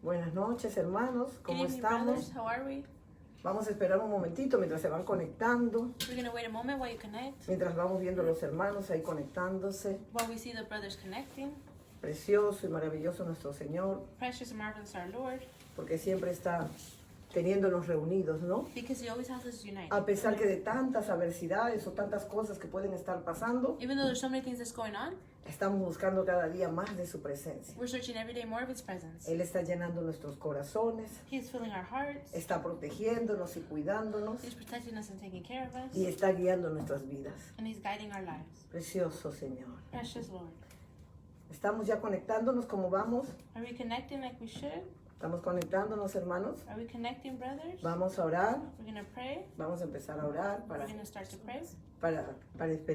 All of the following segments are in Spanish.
Buenas noches, hermanos. Good ¿Cómo evening, estamos? brothers. How are we? Vamos a esperar un momentito mientras se van conectando, We're going to wait a moment while you connect, mientras vamos viendo los hermanos ahí conectándose. while we see the brothers connecting. Precioso y maravilloso nuestro Señor, Precious and marvelous our Lord, porque siempre está teniéndonos reunidos, ¿no? because He always has us united. A pesar que de tantas adversidades o tantas cosas que pueden estar pasando, Even though there's so many things that's going on, estamos buscando cada día más de su presencia. we're searching every day more of His presence. Él está llenando nuestros corazones, He's filling our hearts. está protegiéndonos y cuidándonos He's protecting us and taking care of us. y está guiando nuestras vidas. And He's guiding our lives. Precioso Señor. Precious Lord. Estamos ya conectándonos como vamos. Are we connecting like we should? Estamos conectándonos, hermanos. Are we connecting, brothers? Vamos a orar. We're going to pray. Vamos a empezar a orar We're going to start to pray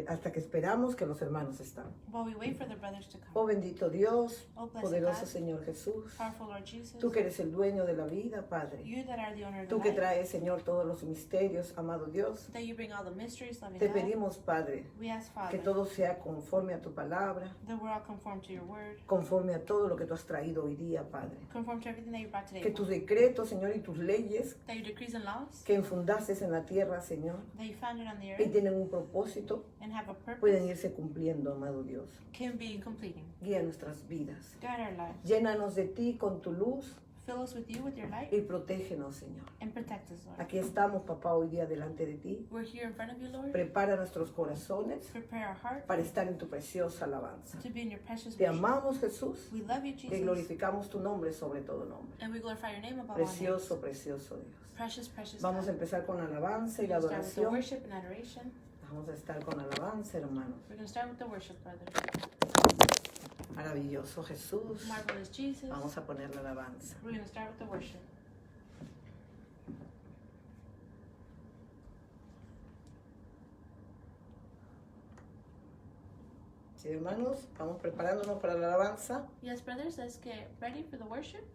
hasta que esperamos que los hermanos están. while we wait for the brothers to Oh come. bendito Dios, Oh, blessed poderoso God, Señor Jesús. powerful Lord Jesus, Tú que eres el dueño de la vida, Padre. you that are the owner of the Tú que life, traes, Señor, todos los misterios, amado Dios. that you bring all the mysteries, loving Te God. pedimos, Padre, We ask, que Father, todo sea conforme a tu palabra, that we're all conformed to your word, conforme a todo lo que tú has traído hoy día, Padre. conformed to everything that you brought today, Que tus decretos, Señor, y tus leyes that your decrees and laws, que infundases en la tierra, Señor, that you founded on the que earth tienen un propósito, and have a pueden purpose, irse cumpliendo, amado Dios. can be completing. Guía nuestras vidas. Guide our lives. Llénanos de ti con tu luz Fill us with you, with your light, y protégenos, Señor. and protect us, Lord. Aquí estamos, papá, hoy día delante de ti. We're here in front of you, Lord. Prepara nuestros corazones Prepare our heart para estar en tu preciosa alabanza. to be in your precious Te worship. amamos, Jesús, We love you, y Jesus, glorificamos tu nombre sobre todo nombre. and we glorify your name above all names. Precioso, precioso Dios. Precious, precious Vamos a God. empezar con la alabanza y We're la going to start with the adoración. worship and adoration. Vamos a estar con alabanza, hermanos. We're going to start with the worship, brother. Maravilloso Jesús. Marvelous Jesus. Vamos a poner la alabanza. We're going to start with the worship. Sí, hermanos, vamos preparándonos para la alabanza. Yes, brothers, let's get ready for the worship.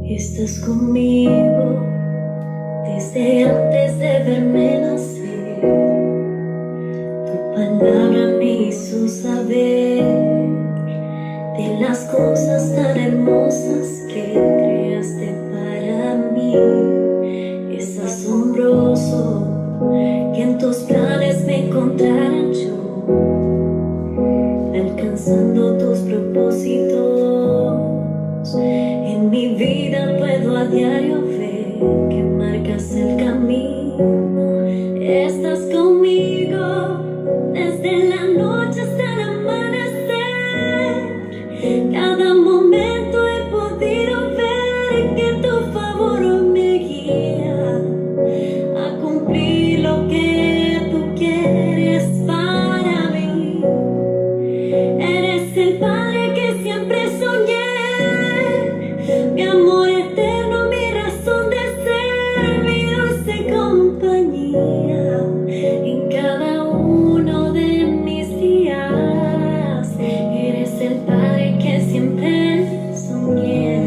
Estás conmigo desde antes de verme nacer. Tu palabra me hizo saber de las cosas tan hermosas que creaste para mí. Es asombroso que en tus planes me encontrara yo, alcanzando tus propósitos. En mi vida puedo a diario ver que marcas el camino. Estás conmigo desde la noche hasta el amanecer. Cada momento he podido ver que tu favor me guía a cumplir lo que tú quieres para mí. Eres el Padre que siempre soñé, mi amor eterno, mi razón de ser, mi dulce compañía en cada uno de mis días. Eres el Padre que siempre soñé.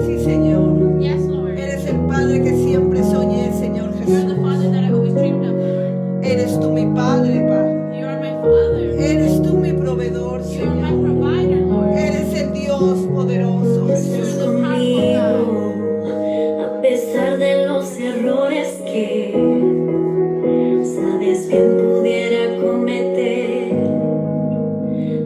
Sí, Señor. Yes, Lord. Eres el Padre que siempre soñé, Señor You're Jesús. the Father that I always dreamed of, Lord. Eres tú mi Padre, Padre. You are my Father. Eres tú mi proveedor, You are my Señor. provider, Lord. Eres el Dios poderoso, Estás Jesús. conmigo a pesar de los errores que sabes bien pudiera cometer.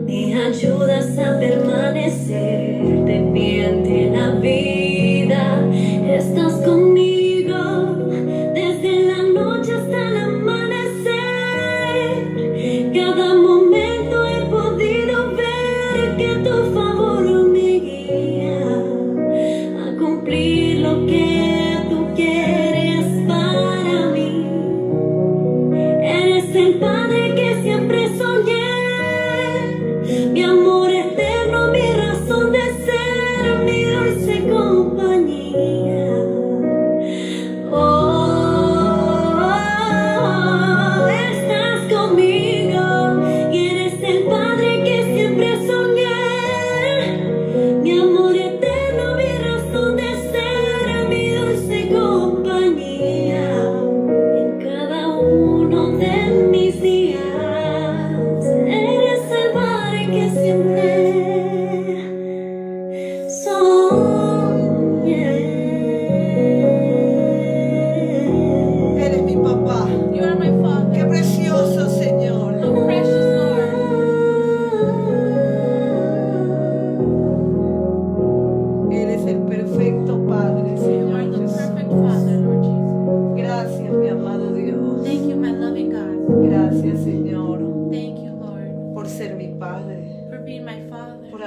Me ayudas a permanecer de pie ante la vida. Estás conmigo desde la noche hasta el amanecer. Cada momento he podido ver que tu favor me guía a cumplir lo que tú quieres.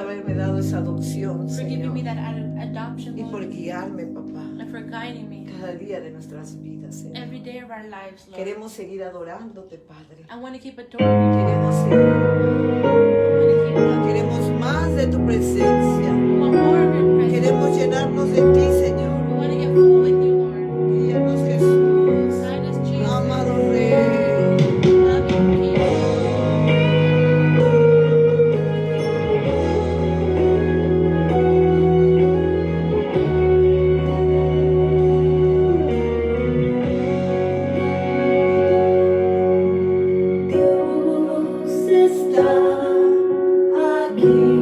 haberme dado esa adopción, for giving Señor, me that adoption, y por Lord, guiarme, papá, and for guiding me cada día de nuestras vidas, Señor. every day of our lives, Lord. Queremos seguir adorándote, Padre. I want to keep adoring you. Queremos seguir. I want to keep loving Queremos más de tu presencia. you. We want more of your presence. Queremos llenarnos de ti, Señor. We want to get full with you, Lord. Guíanos, Jesús. Guide us, Jesus. Amado Rey. Love you, King. Dios está aquí.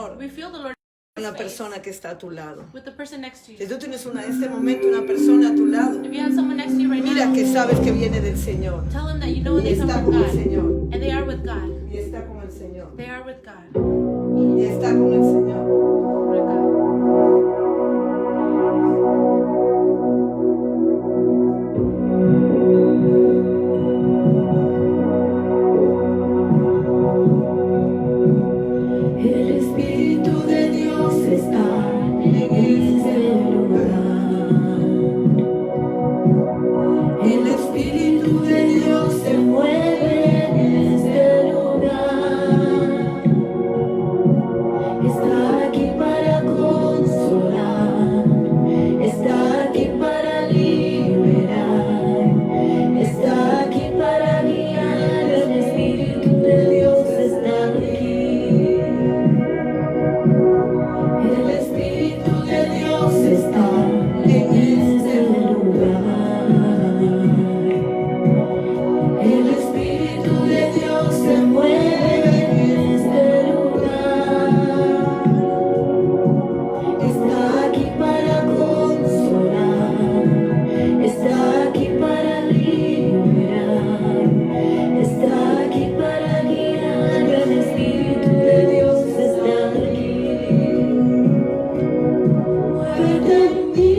Señor We feel the Lord's con la face persona que está a tu lado. with the person next to Si you. tú tienes en este momento una persona a tu lado, If you have someone next to you right mira now, que sabes que viene del Señor. tell them that you know Y they come está from con el God. Señor. And they are with God. Y está con el Señor. They are with God. Y está con el Señor. With God. El Espíritu de Dios está en este lugar. El Espíritu de Dios se mueve en este lugar. Está aquí para consolar, está aquí para liberar, está aquí para guiar. El Espíritu de Dios está aquí. El Espíritu de Dios está en este lugar. El Espíritu de Dios se mueve en este lugar. Está aquí para consolar, está aquí para liberar, está aquí para guiar. El Espíritu de Dios está aquí. Muévete en mí.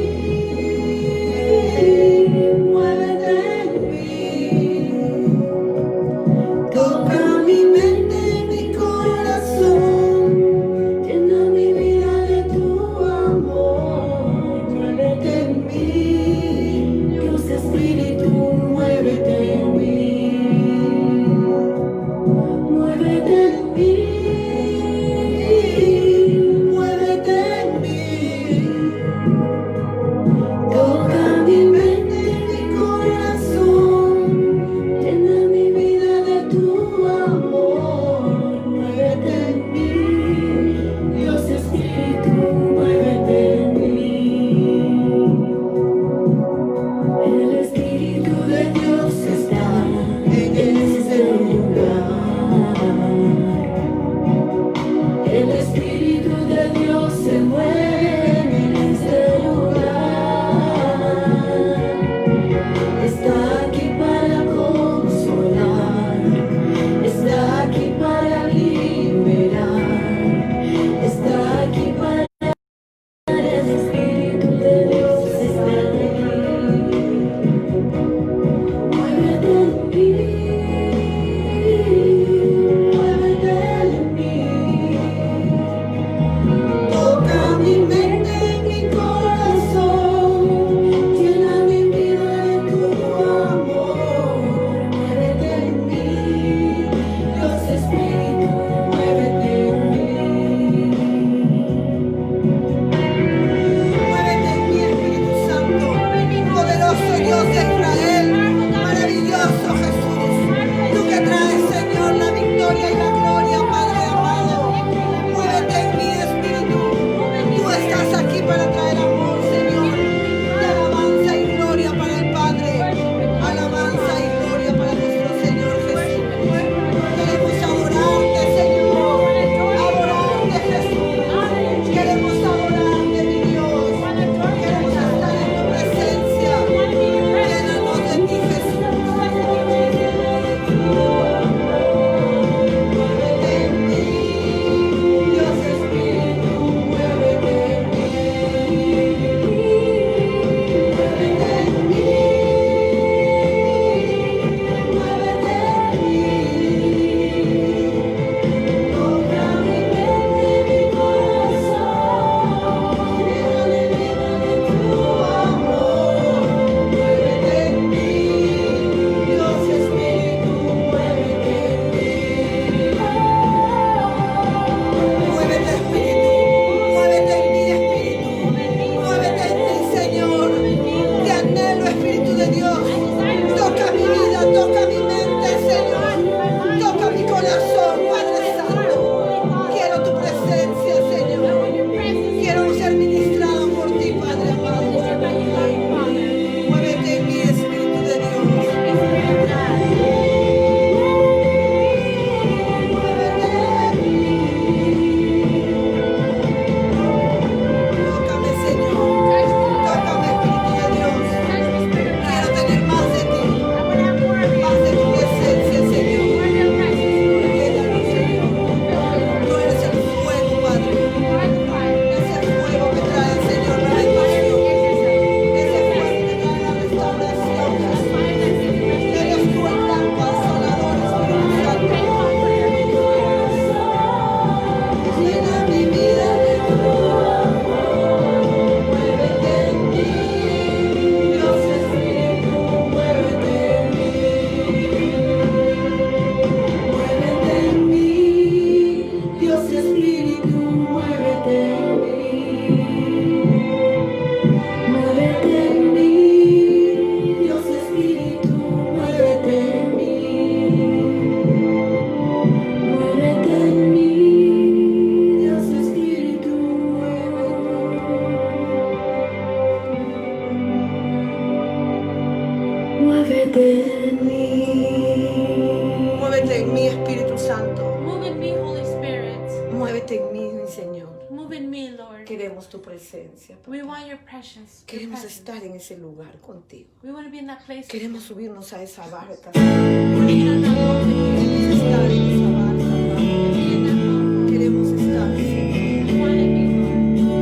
muévete en mí. Muévete en mí, Espíritu Santo. Move in me, Holy Spirit. Muévete en mí, mi Señor. Move in me, Lord. Queremos tu presencia, papá. We want your presence. Your Queremos presence. estar en ese lugar contigo. We want to be in that place. Queremos subirnos a esa barca. We want to get on that boat with you. Queremos estar en esa barca, Padre. Be in that boat. Queremos estar, Señor. We want to be, Lord.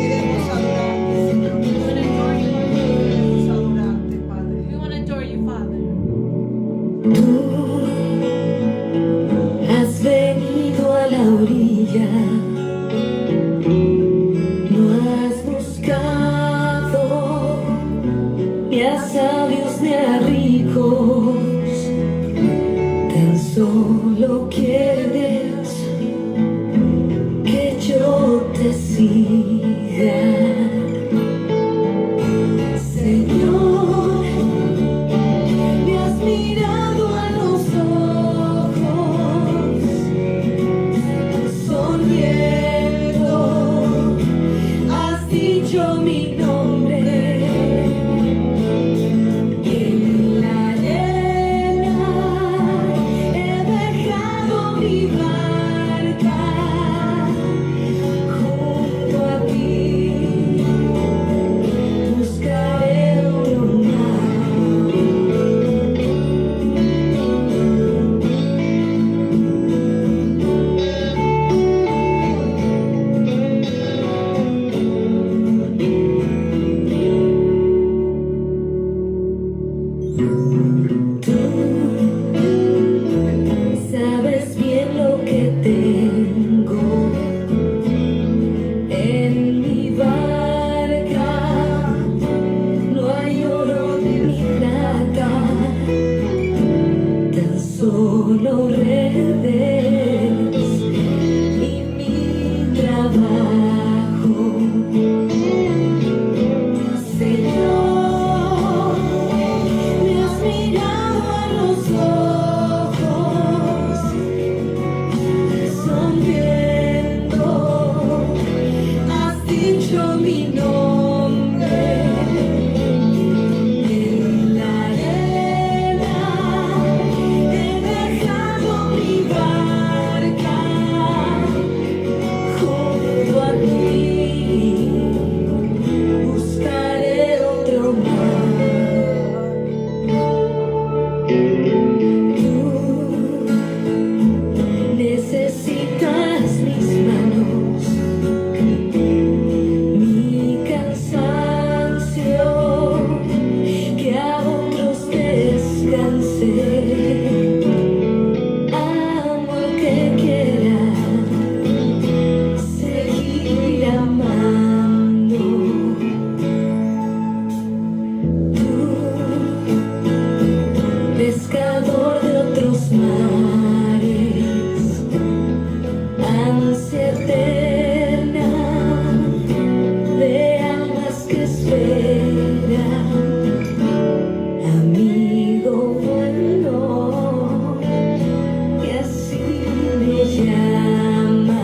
Queremos adorarte, Señor. We want to adore you, Lord. Queremos adorarte, Padre. We want to adore you, Father. Tú has venido a la orilla, no has buscado ni a sabios ni a ricos, tan solo quieres que yo te siga, Señor. Me has mirado a los ojos, sonriendo, has dicho mi nombre. En la arena he dejado mi barca, junto a ti buscaré otro mar. Tú sabes bien lo que tengo en mi barca, no hay oro ni plata, tan solo redes y mi trabajo. Señor, me has mirado a los ojos, sonriendo, has dicho mi nombre. En la arena he dejado mi barca, junto a ti buscaré otro mar. Tú necesitas mis manos, mi cansancio, que a otros descanse. Amor que quiera seguir amando. Tú, pescador de otros mares, ansia eterna de almas que esperan, amigo bueno, que así me llama.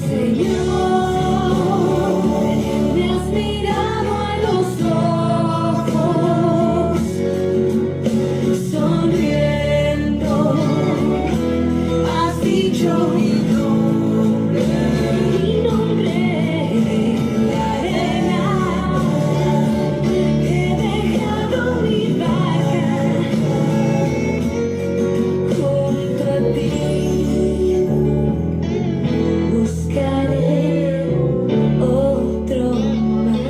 Señor, me has mirado a los ojos, sonriendo, has dicho mi nombre en la arena, he dejado mi barca, junto a ti buscaré otro mar.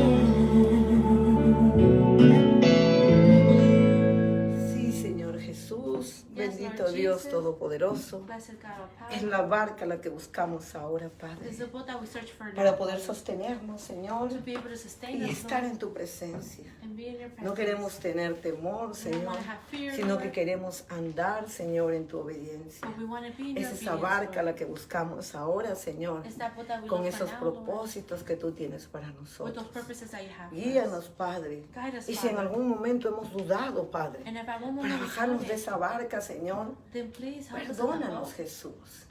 Sí, Señor Jesús, Yes, bendito Lord Dios Jesus. Todopoderoso. Blessed God, our Es power. la barca la que buscamos ahora, It's Padre, the boat that we search for para now. poder sostenernos, Señor, To be able to sustain y us, estar Lord, en tu presencia. and be in your presence. No queremos tener temor, We don't Señor, want to have fear, sino que Lord, queremos andar, Señor, en tu obediencia. but we want to be in your Es esa obedience, barca Lord. la que buscamos ahora, Señor, It's that boat that we con look for esos now, Lord, propósitos que tú tienes para with those nosotros. purposes that you have for Guíanos, us. Padre. Guide us, Y si en Father. algún momento hemos dudado, Padre, And if at one para moment we bajarnos doubt de it, esa barca, Señor, then please help us in the perdónanos, boat. Jesús.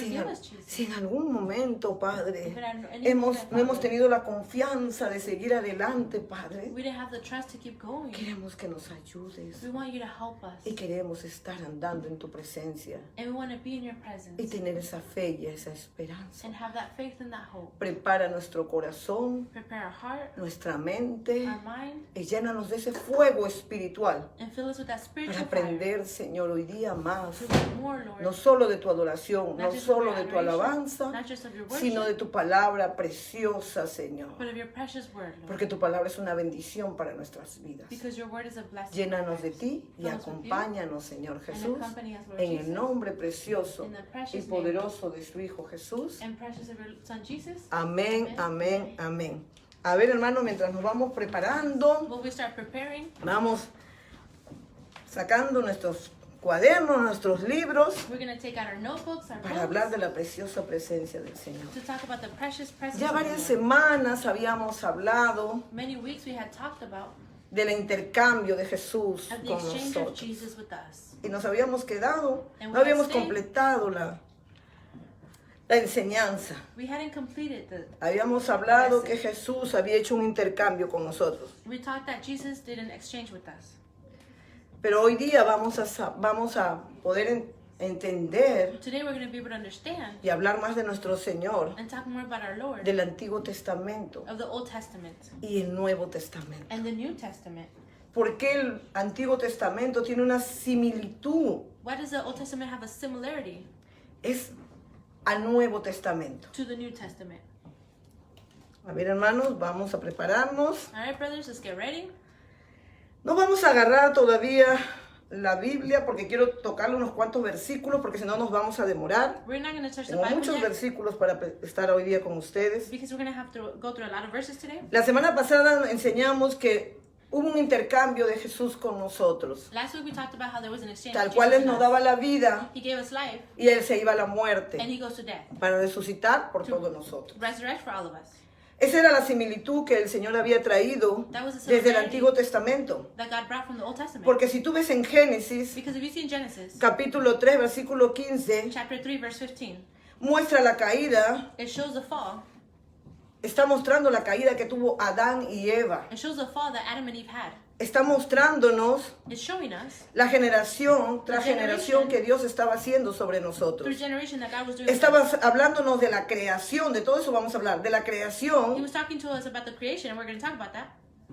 Forgive us, Jesus. Si en algún momento, Padre, If at any moment, no hemos Father, tenido la confianza de seguir adelante, Padre, we didn't have the trust to keep going. queremos que nos ayudes We want you to help us. y queremos estar andando en tu presencia And we want to be in your y presence. tener esa fe y esa esperanza. And have that faith and that hope. Prepara nuestro corazón, Prepare our heart, nuestra mente our mind, y llénanos de ese fuego espiritual and fill us with that para spiritual fire. aprender, Señor, hoy día más, To learn more, Lord. no solo de tu adoración, no Not just of solo your de tu adoration, alabanza, not just of your sino de worship, tu palabra preciosa, Señor. but of your precious word, Lord. Porque tu palabra es una bendición para nuestras vidas. Because your word is a blessing. Llénanos de ti y Fill us with you, acompáñanos, Señor Jesús, accompany us, Lord en el Jesus, nombre precioso in the y precious poderoso de su Hijo Jesús. and precious of your Son Jesus. Amén, Amen. amén, amén. A ver, hermano, mientras nos vamos preparando, Will we start preparing? vamos sacando nuestros cuadernos, nuestros libros, We're going to take out our notebooks, our para hablar de books, la preciosa presencia del Señor. to talk about the precious presence Ya of the varias Lord. semanas habíamos hablado Many weeks we had talked about del intercambio de Jesús the con exchange of nosotros. Jesus with us. Y nos habíamos quedado, And no we habíamos had stayed. completado la enseñanza. We hadn't completed Habíamos hablado que Jesús había hecho un intercambio con nosotros. we talked that Jesus did an exchange with us. Pero hoy día vamos a poder entender Today we're going to be able to understand y hablar más de nuestro Señor, and talk more about our Lord del Antiguo Testamento of the Old Testament y el Nuevo Testamento. and the New Testament. Porque el Antiguo Testamento tiene una similitud, Why does the Old Testament have a similarity es al Nuevo Testamento. to the New Testament? A ver, hermanos, vamos a prepararnos. All right, brothers, let's get ready. No vamos a agarrar todavía la Biblia porque quiero tocarle unos cuantos versículos porque si no nos vamos a demorar. We're not going to touch the Tengo Bible muchos yet versículos para estar hoy día con ustedes. because we're going to have to go through a lot of verses today. La semana pasada enseñamos que hubo un intercambio de Jesús con nosotros, Last week we talked about how there was an exchange. tal of cual Jesus Él nos with us. daba la vida He gave us life y Él se iba a la and muerte he goes to death. para resucitar por todos nosotros. Resurrect for all of us. Esa era la similitud que el Señor había traído That was the desde el similarity Antiguo Testamento. that God brought from the Old Testament. Porque si tú ves en Génesis, Because if you see in Genesis, capítulo 3, versículo 15, chapter 3, verse 15, muestra la caída, it shows the fall. está mostrando la caída que tuvo Adán y Eva. It shows the fall that Adam and Eve had. Está mostrándonos It's showing us la generación tras The generation. generación que Dios estaba haciendo sobre nosotros. through generation that God was doing. Estaba with us. hablándonos de la creación, de todo eso vamos a hablar, de la He creación was talking to us about the creation, and we're going to talk about that.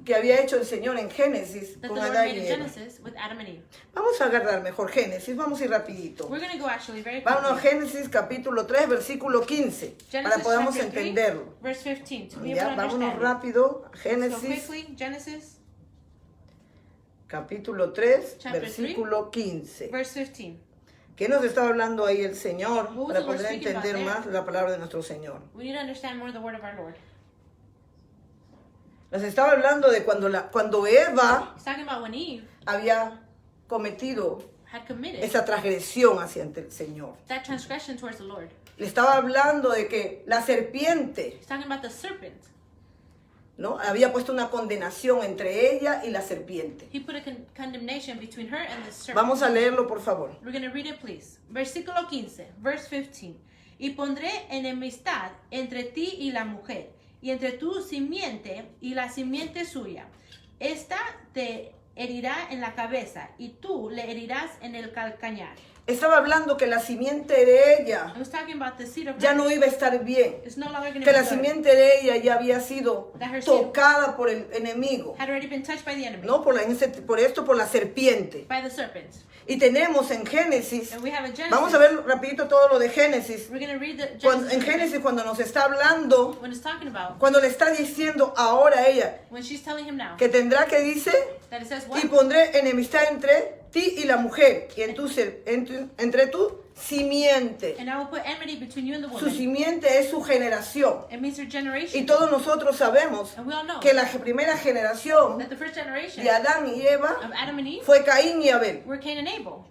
que había hecho el Señor en Génesis That con the Lord Adán made y in Eva. Genesis with Adam and Eve. Vamos a agarrar mejor Génesis, vamos a ir rapidito. We're going to go actually very Vámonos a quickly. Génesis capítulo 3, versículo 15, para Genesis podamos chapter 3, entenderlo. verse 15. To be able Ya, to vámonos understand. rápido. So Génesis quickly, Genesis capítulo 3, Chapter versículo 15. verse 15. ¿Qué nos está hablando ahí el Señor What was para the Lord poder speaking about entender there? más la palabra de nuestro Señor? We need to understand more the word of our Lord. Nos estaba hablando de cuando Eva He's talking about when Eve había cometido had committed esa transgresión hacia el Señor. that transgression towards the Lord. Le estaba hablando de que la serpiente, He's talking about the serpent. ¿no? Había puesto una condenación entre ella y la serpiente. He put a condemnation between her and the serpent. Vamos a leerlo, por favor. We're going to read it, please. Versículo 15, verse 15. Y pondré enemistad entre ti y la mujer, y entre tu simiente y la simiente suya. Esta te herirá en la cabeza, y tú le herirás en el calcañar. Estaba hablando que la simiente de ella I was talking about the seed of ya her. no iba a estar bien. It's no longer going to Que be la good. simiente de ella ya había sido That her seed tocada por el enemigo. had already been touched by the enemy, ¿No? Por la serpiente. by the serpent. Y tenemos en Génesis, And we have in Genesis. vamos a ver rapidito todo lo de Génesis. We're going to read the En Génesis cuando nos está hablando, when it's talking about, cuando le está diciendo ahora a ella when she's telling him now, que tendrá que dice, that it says what? y pondré enemistad entre ti y la mujer y entre tu simiente. And I will put enmity between you and the Su woman. simiente es su generación. It means her generation. Y todos nosotros sabemos And we all know que la primera generación that the first generation de Adán y Eva of Adam and Eve fue Caín y Abel. were Cain and Abel.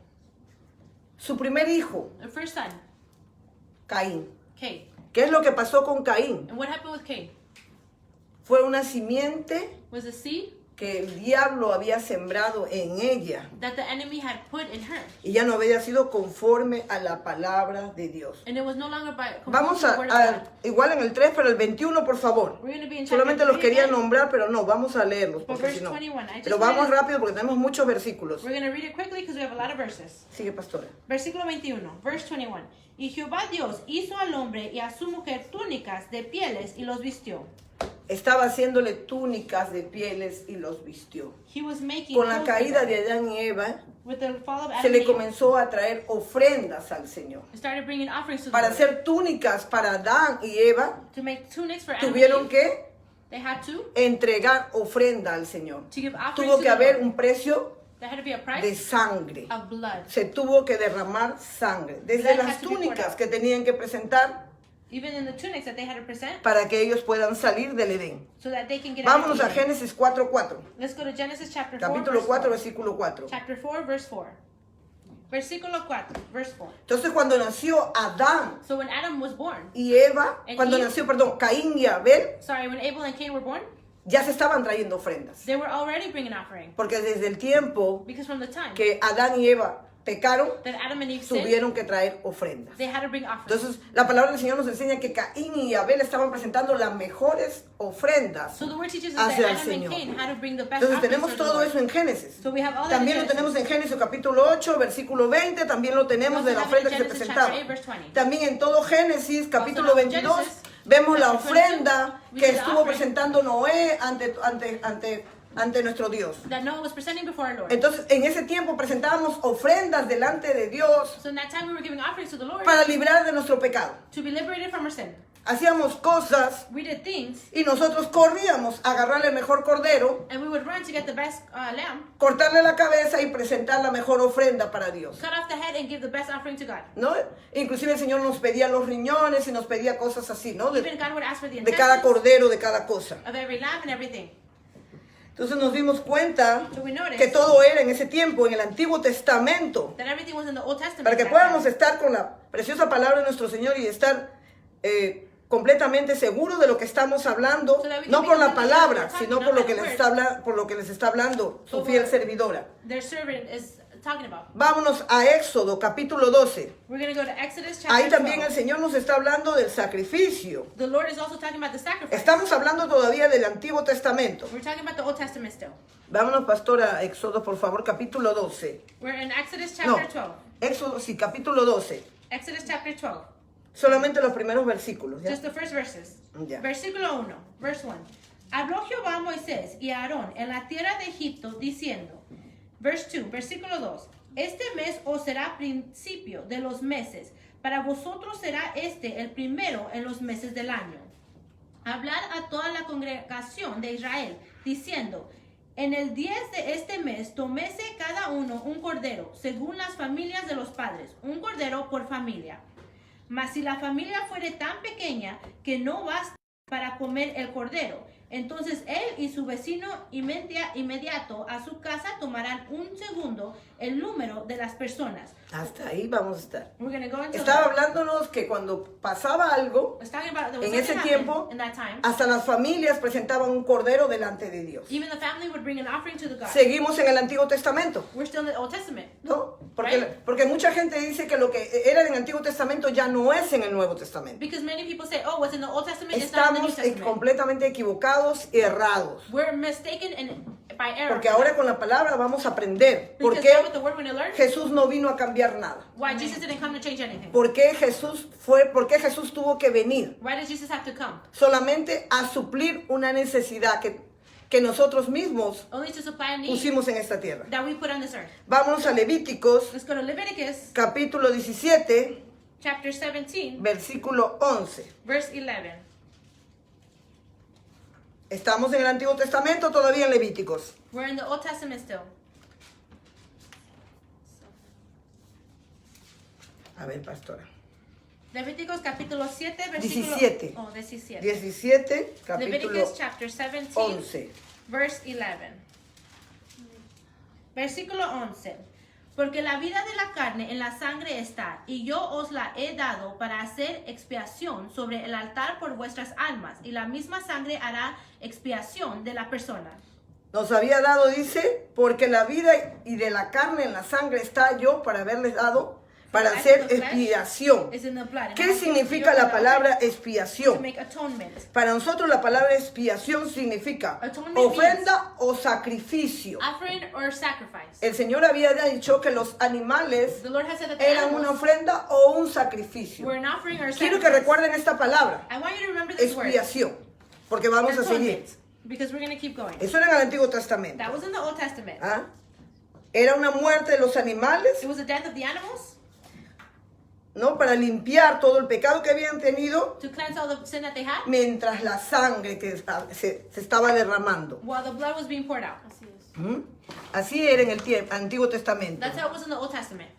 Su primer hijo, The first son, Caín. Cain. ¿Qué es lo que pasó con Caín? And what happened with Cain? Fue una simiente Was a seed que el diablo había sembrado en ella that the enemy had put in her. y ya no había sido conforme a la palabra de Dios. And it was no longer by Vamos the word of God. igual en el 3, pero el 21, por favor. We're going to be in Solamente chapter los 3 quería again. nombrar, pero no, vamos a leerlos, But porque verse si no. 21, I just Pero vamos read it. rápido porque tenemos muchos versículos. We're going to read it quickly because we have a lot of verses. Sigue, pastora. Versículo 21, verse 21. Y Jehová Dios hizo al hombre y a su mujer túnicas de pieles y los vistió. Estaba haciéndole túnicas de pieles y los vistió. He was making Con la clothes for caída them. de Adán y Eva, With the fall of se Adam le and Eve, comenzó a traer ofrendas al Señor. started bringing offerings to the Para Lord. hacer túnicas para Adán y Eva, To make tunics for Adam tuvieron and Eve, que they had to entregar ofrenda al Señor. give offerings Tuvo to que the haber Lord. un precio There had to be a de price sangre. of blood. Se tuvo que derramar sangre. Desde Blood las had to be poured túnicas out. que tenían que presentar Even in the tunics that they had to present, para que ellos puedan salir del Edén. so that they can get out of Vámonos a Eden. Génesis 4:4. Let's go to Genesis chapter 4, Capítulo verse 4, 4. versículo 4. Chapter 4, verse 4. Versículo 4, verse 4. Entonces cuando nació Adán So when Adam was born, y Eva, And cuando Eve. nació, perdón, Caín y Abel, when Abel and Cain were born, ya se estaban trayendo ofrendas. they were already bringing offering. Porque desde el tiempo Because from the time que Adán y Eva pecaron, that Adam and Eve sinned, tuvieron que traer ofrendas. they had to bring offerings. Entonces, la palabra del Señor nos enseña que Caín y Abel estaban presentando las mejores ofrendas So the word teaches us that hacia el Adam and Señor. Cain had to bring the best Entonces, offerings tenemos to the todo Lord. eso en Génesis. So we have all that También in lo Genesis. tenemos en Génesis capítulo 8, versículo 20, también lo tenemos We de la also have it ofrenda in que se Genesis presentaba. chapter 8, verse 20. También en todo Génesis capítulo Also in 22 Genesis, vemos la chapter 22, ofrenda we que see the estuvo offering. presentando Noé ante nuestro Dios. That Noah was presenting before our Lord. Entonces, en ese tiempo presentábamos ofrendas delante de Dios So in that time we were giving offerings to the Lord para librar de nuestro pecado. to be liberated from our sin. Hacíamos cosas We did things y nosotros corríamos a agarrarle el mejor cordero, and we would run to get the best lamb, cortarle la cabeza y presentar la mejor ofrenda para Dios. cut off the head and give the best offering to God. ¿No? Inclusive el Señor nos pedía los riñones y nos pedía cosas así, ¿no? Even God would ask for the De cada intestines cordero, de cada cosa. of every lamb and everything. Entonces nos dimos cuenta So we noticed que todo era en ese tiempo, en el Antiguo Testamento, that everything was in the Old Testament. para que at that podamos time. estar con la preciosa palabra de nuestro Señor y estar completamente seguros de lo que estamos hablando, So that we can no be por la completely sure palabra, what we're sino talking por lo about que the les word. está por lo que les está hablando su So fiel what servidora. Their servant is talking about. Vámonos a Éxodo capítulo 12. We're going to go to Exodus Ahí chapter también el 12. Señor nos está hablando del sacrificio. The Lord is also talking about the sacrifice. Estamos hablando todavía del Antiguo Testamento. We're talking about the Old Testament still. Vámonos, pastora, a Éxodo, por favor, capítulo 12. We're in Exodus No, chapter 12. Éxodo, sí, capítulo 12. Exodus chapter 12. Solamente los primeros versículos. ¿ya? Just the first verses. Ya. Versículo 1, verse 1. Habló Jehová a Moisés y a Aarón en la tierra de Egipto, diciendo, verse 2, versículo 2. Este mes os será principio de los meses, para vosotros será este el primero en los meses del año. Hablad a toda la congregación de Israel, diciendo, en el 10 de este mes tomése cada uno un cordero, según las familias de los padres, un cordero por familia. Mas si la familia fuere tan pequeña que no basta para comer el cordero, entonces él y su vecino inmediato a su casa tomarán un segundo el número de las personas. Hasta ahí vamos a estar. We're going to go into Estaba that. hablándonos que cuando pasaba algo, It's talking about there was en ese something tiempo, happened in that time. hasta las familias presentaban un cordero delante de Dios. Even the family would bring an offering to the God. Seguimos en el Antiguo Testamento, We're still in the Old Testament. ¿no? Right. Porque mucha gente dice que lo que era en el Antiguo Testamento ya no es en el Nuevo Testamento. Because many people say, oh, what's in the Old Testament is not in the New Estamos Testament. completamente equivocados y errados. We're mistaken and by error. Porque ahora con la palabra vamos a aprender por Because qué now with the word we're going to learn Jesús no vino a cambiar nada. why Jesus didn't come to change anything. ¿Por qué Jesús tuvo que venir? Why did Jesus have to come? Solamente a suplir una necesidad que nosotros mismos Only to supply a need pusimos en esta tierra. that we put on this earth. Vámonos a Levíticos, Let's go to Leviticus capítulo 17, chapter 17, versículo 11. verse 11. Estamos en el Antiguo Testamento, todavía en Levíticos. We're in the Old Testament still. A ver, pastora. Levíticos capítulo 7, versículo 17. Oh, 17. 17, capítulo Leviticus chapter 17, 11. verse 11. Versículo 11. Porque la vida de la carne en la sangre está, y yo os la he dado para hacer expiación sobre el altar por vuestras almas, y la misma sangre hará expiación de la persona. Nos había dado, dice, porque la vida y de la carne en la sangre está yo para haberles dado, para hacer expiación. Is in the blood. And ¿Qué how significa you la are palabra to expiación? make atonement. Para nosotros la palabra expiación significa Atonement ofrenda o sacrificio. Offering or sacrifice. El Señor había dicho que los animales The Lord has said that the eran una animals ofrenda o un sacrificio. were an offering or a Quiero que sacrifice. recuerden esta palabra, I want you to remember this word. expiación, porque vamos a seguir. Atonement. Because we're going to keep going. Eso era en el Antiguo Testamento. That was in the Old Testament. ¿Ah? Era una muerte de los animales, It was the death of the animals ¿no? Para limpiar todo el pecado que habían tenido, to cleanse all the sin that they had mientras la sangre que se estaba derramando. while the blood was being poured out. ¿Mm? Así era en el Antiguo Testamento. That's how it was in the Old Testament.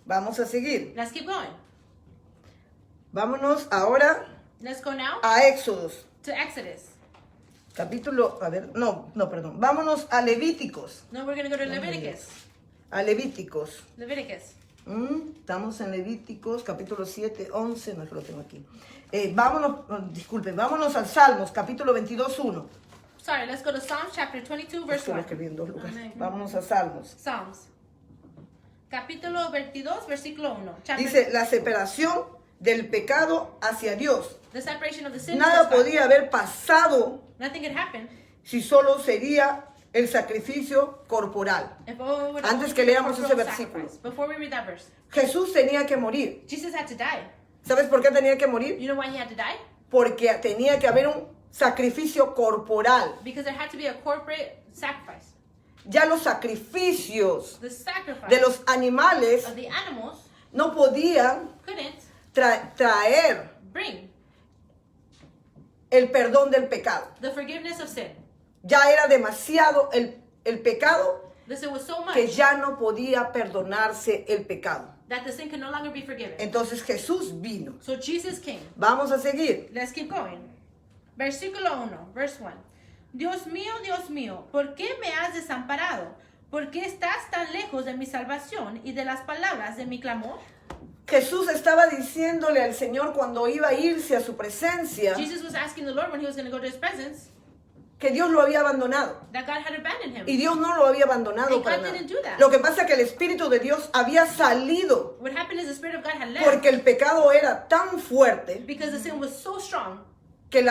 Vamos a seguir. Let's keep going. Vámonos ahora Let's go now a Éxodos. to Exodus. Capítulo, perdón. Vámonos a Levíticos. No, we're going to go to Leviticus. A Levíticos. Leviticus. Estamos en Levíticos, capítulo 7, 11, no es que lo tengo aquí. Vámonos al Salmos, capítulo 22, 1. Sorry, let's go to Psalms chapter 22, verse Estoy 1. escribiendo en dos lugares. Amén. Vámonos a Salmos. Psalms. Capítulo 22, versículo 1. Dice, la separación del pecado hacia Dios. The separation of the sin. Nada podía haber pasado Nothing could happen si solo sería el sacrificio corporal. if it would Antes only que be a leamos ese corporal versículo. sacrifice. Before we read that verse, Jesús tenía que morir. Jesus had to die. ¿Sabes por qué tenía que morir? You know why he had to die? Porque tenía que haber un sacrificio corporal. Because there had to be a corporate sacrifice. Ya los sacrificios The sacrifice de los animales of the animals no podían couldn't traer bring el perdón del pecado. the forgiveness of sin. Ya era demasiado el pecado The sin was so much que ya no podía perdonarse el pecado. that the sin could no longer be forgiven. Entonces Jesús vino. So Jesus came. Vamos a seguir. Let's keep going. Versículo 1, verse 1. Dios mío, ¿por qué me has desamparado? ¿Por qué estás tan lejos de mi salvación y de las palabras de mi clamor? Jesús estaba diciéndole al Señor cuando iba a irse a su presencia Jesus was asking the Lord when he was going to go to his presence que Dios lo había abandonado. that God had abandoned him. Y Dios no lo había abandonado And para God nada. didn't do that. Lo que pasa es que el Espíritu de Dios había salido What happened is the Spirit of God had left porque el pecado era tan fuerte because the sin was so strong que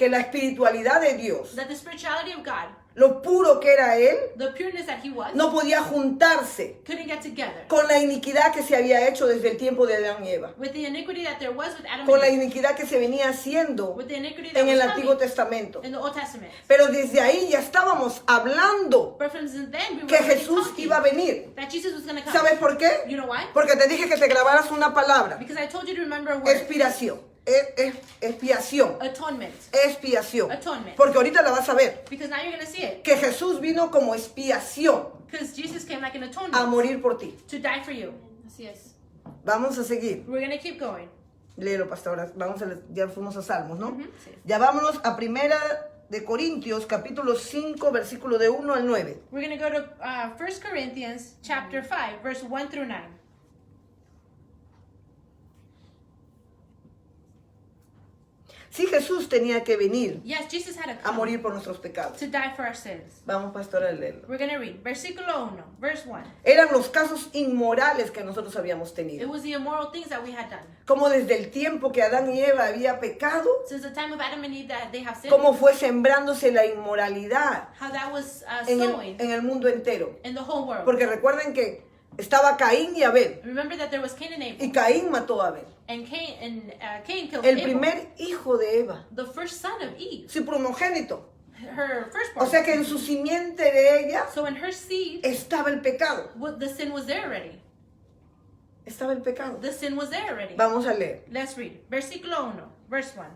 la espiritualidad de Dios, that the spirituality of God, lo puro que era Él, the pureness that he was, no podía juntarse couldn't get together con la iniquidad que se había hecho desde el tiempo de Adán y Eva, with the iniquity that there was with Adam con la and Eve, iniquidad que se venía haciendo with the iniquity that en el was Antiguo coming Testamento. in the Old Testament. Pero desde ahí ya estábamos hablando But from then we were que already Jesús talking iba a venir. that Jesus was going to come. ¿Sabes por qué? You know why? Porque te dije que te grabaras una palabra. Because I told you to remember a word. Expiación. Expiación. Atonement. Expiación. Atonement. Porque ahorita la vas a ver. Because now you're going to see it. Que Jesús vino como expiación Because Jesus came like an a atonement morir por ti. to die for you. Así es. Vamos a seguir. We're going to keep going. Léelo, pastora. Ya fuimos a Salmos, ¿no? Sí. Ya vámonos a Primera de Corintios, capítulo 5, versículo de 1 al 9. We're going to go to 1 Corinthians chapter 5, verse 1 through 9. Sí, Jesús tenía que venir Yes, Jesus had to a come morir por nuestros pecados. to die for our sins. Vamos, pastora, a leerlo. We're going to read versículo 1, verse 1. Eran los casos inmorales que nosotros habíamos It tenido. was the immoral things that we had done. Como desde el tiempo que Adán y Eva había pecado, Since the time of Adam and Eve that they have sinned, cómo fue sembrándose la inmoralidad how that was en sowing en el mundo entero. in the whole world. Porque recuerden que estaba Caín y Abel. Remember that there was Cain and Abel. Y Caín mató a Abel. And Cain killed El Abel, primer hijo de Eva. the first son of Eve, Su primogénito. her firstborn. O sea que en su simiente de ella So in her seed, estaba el pecado. the sin was there already. Estaba el pecado. The sin was there already. Vamos a leer. Let's read. Versículo 1, verse 1.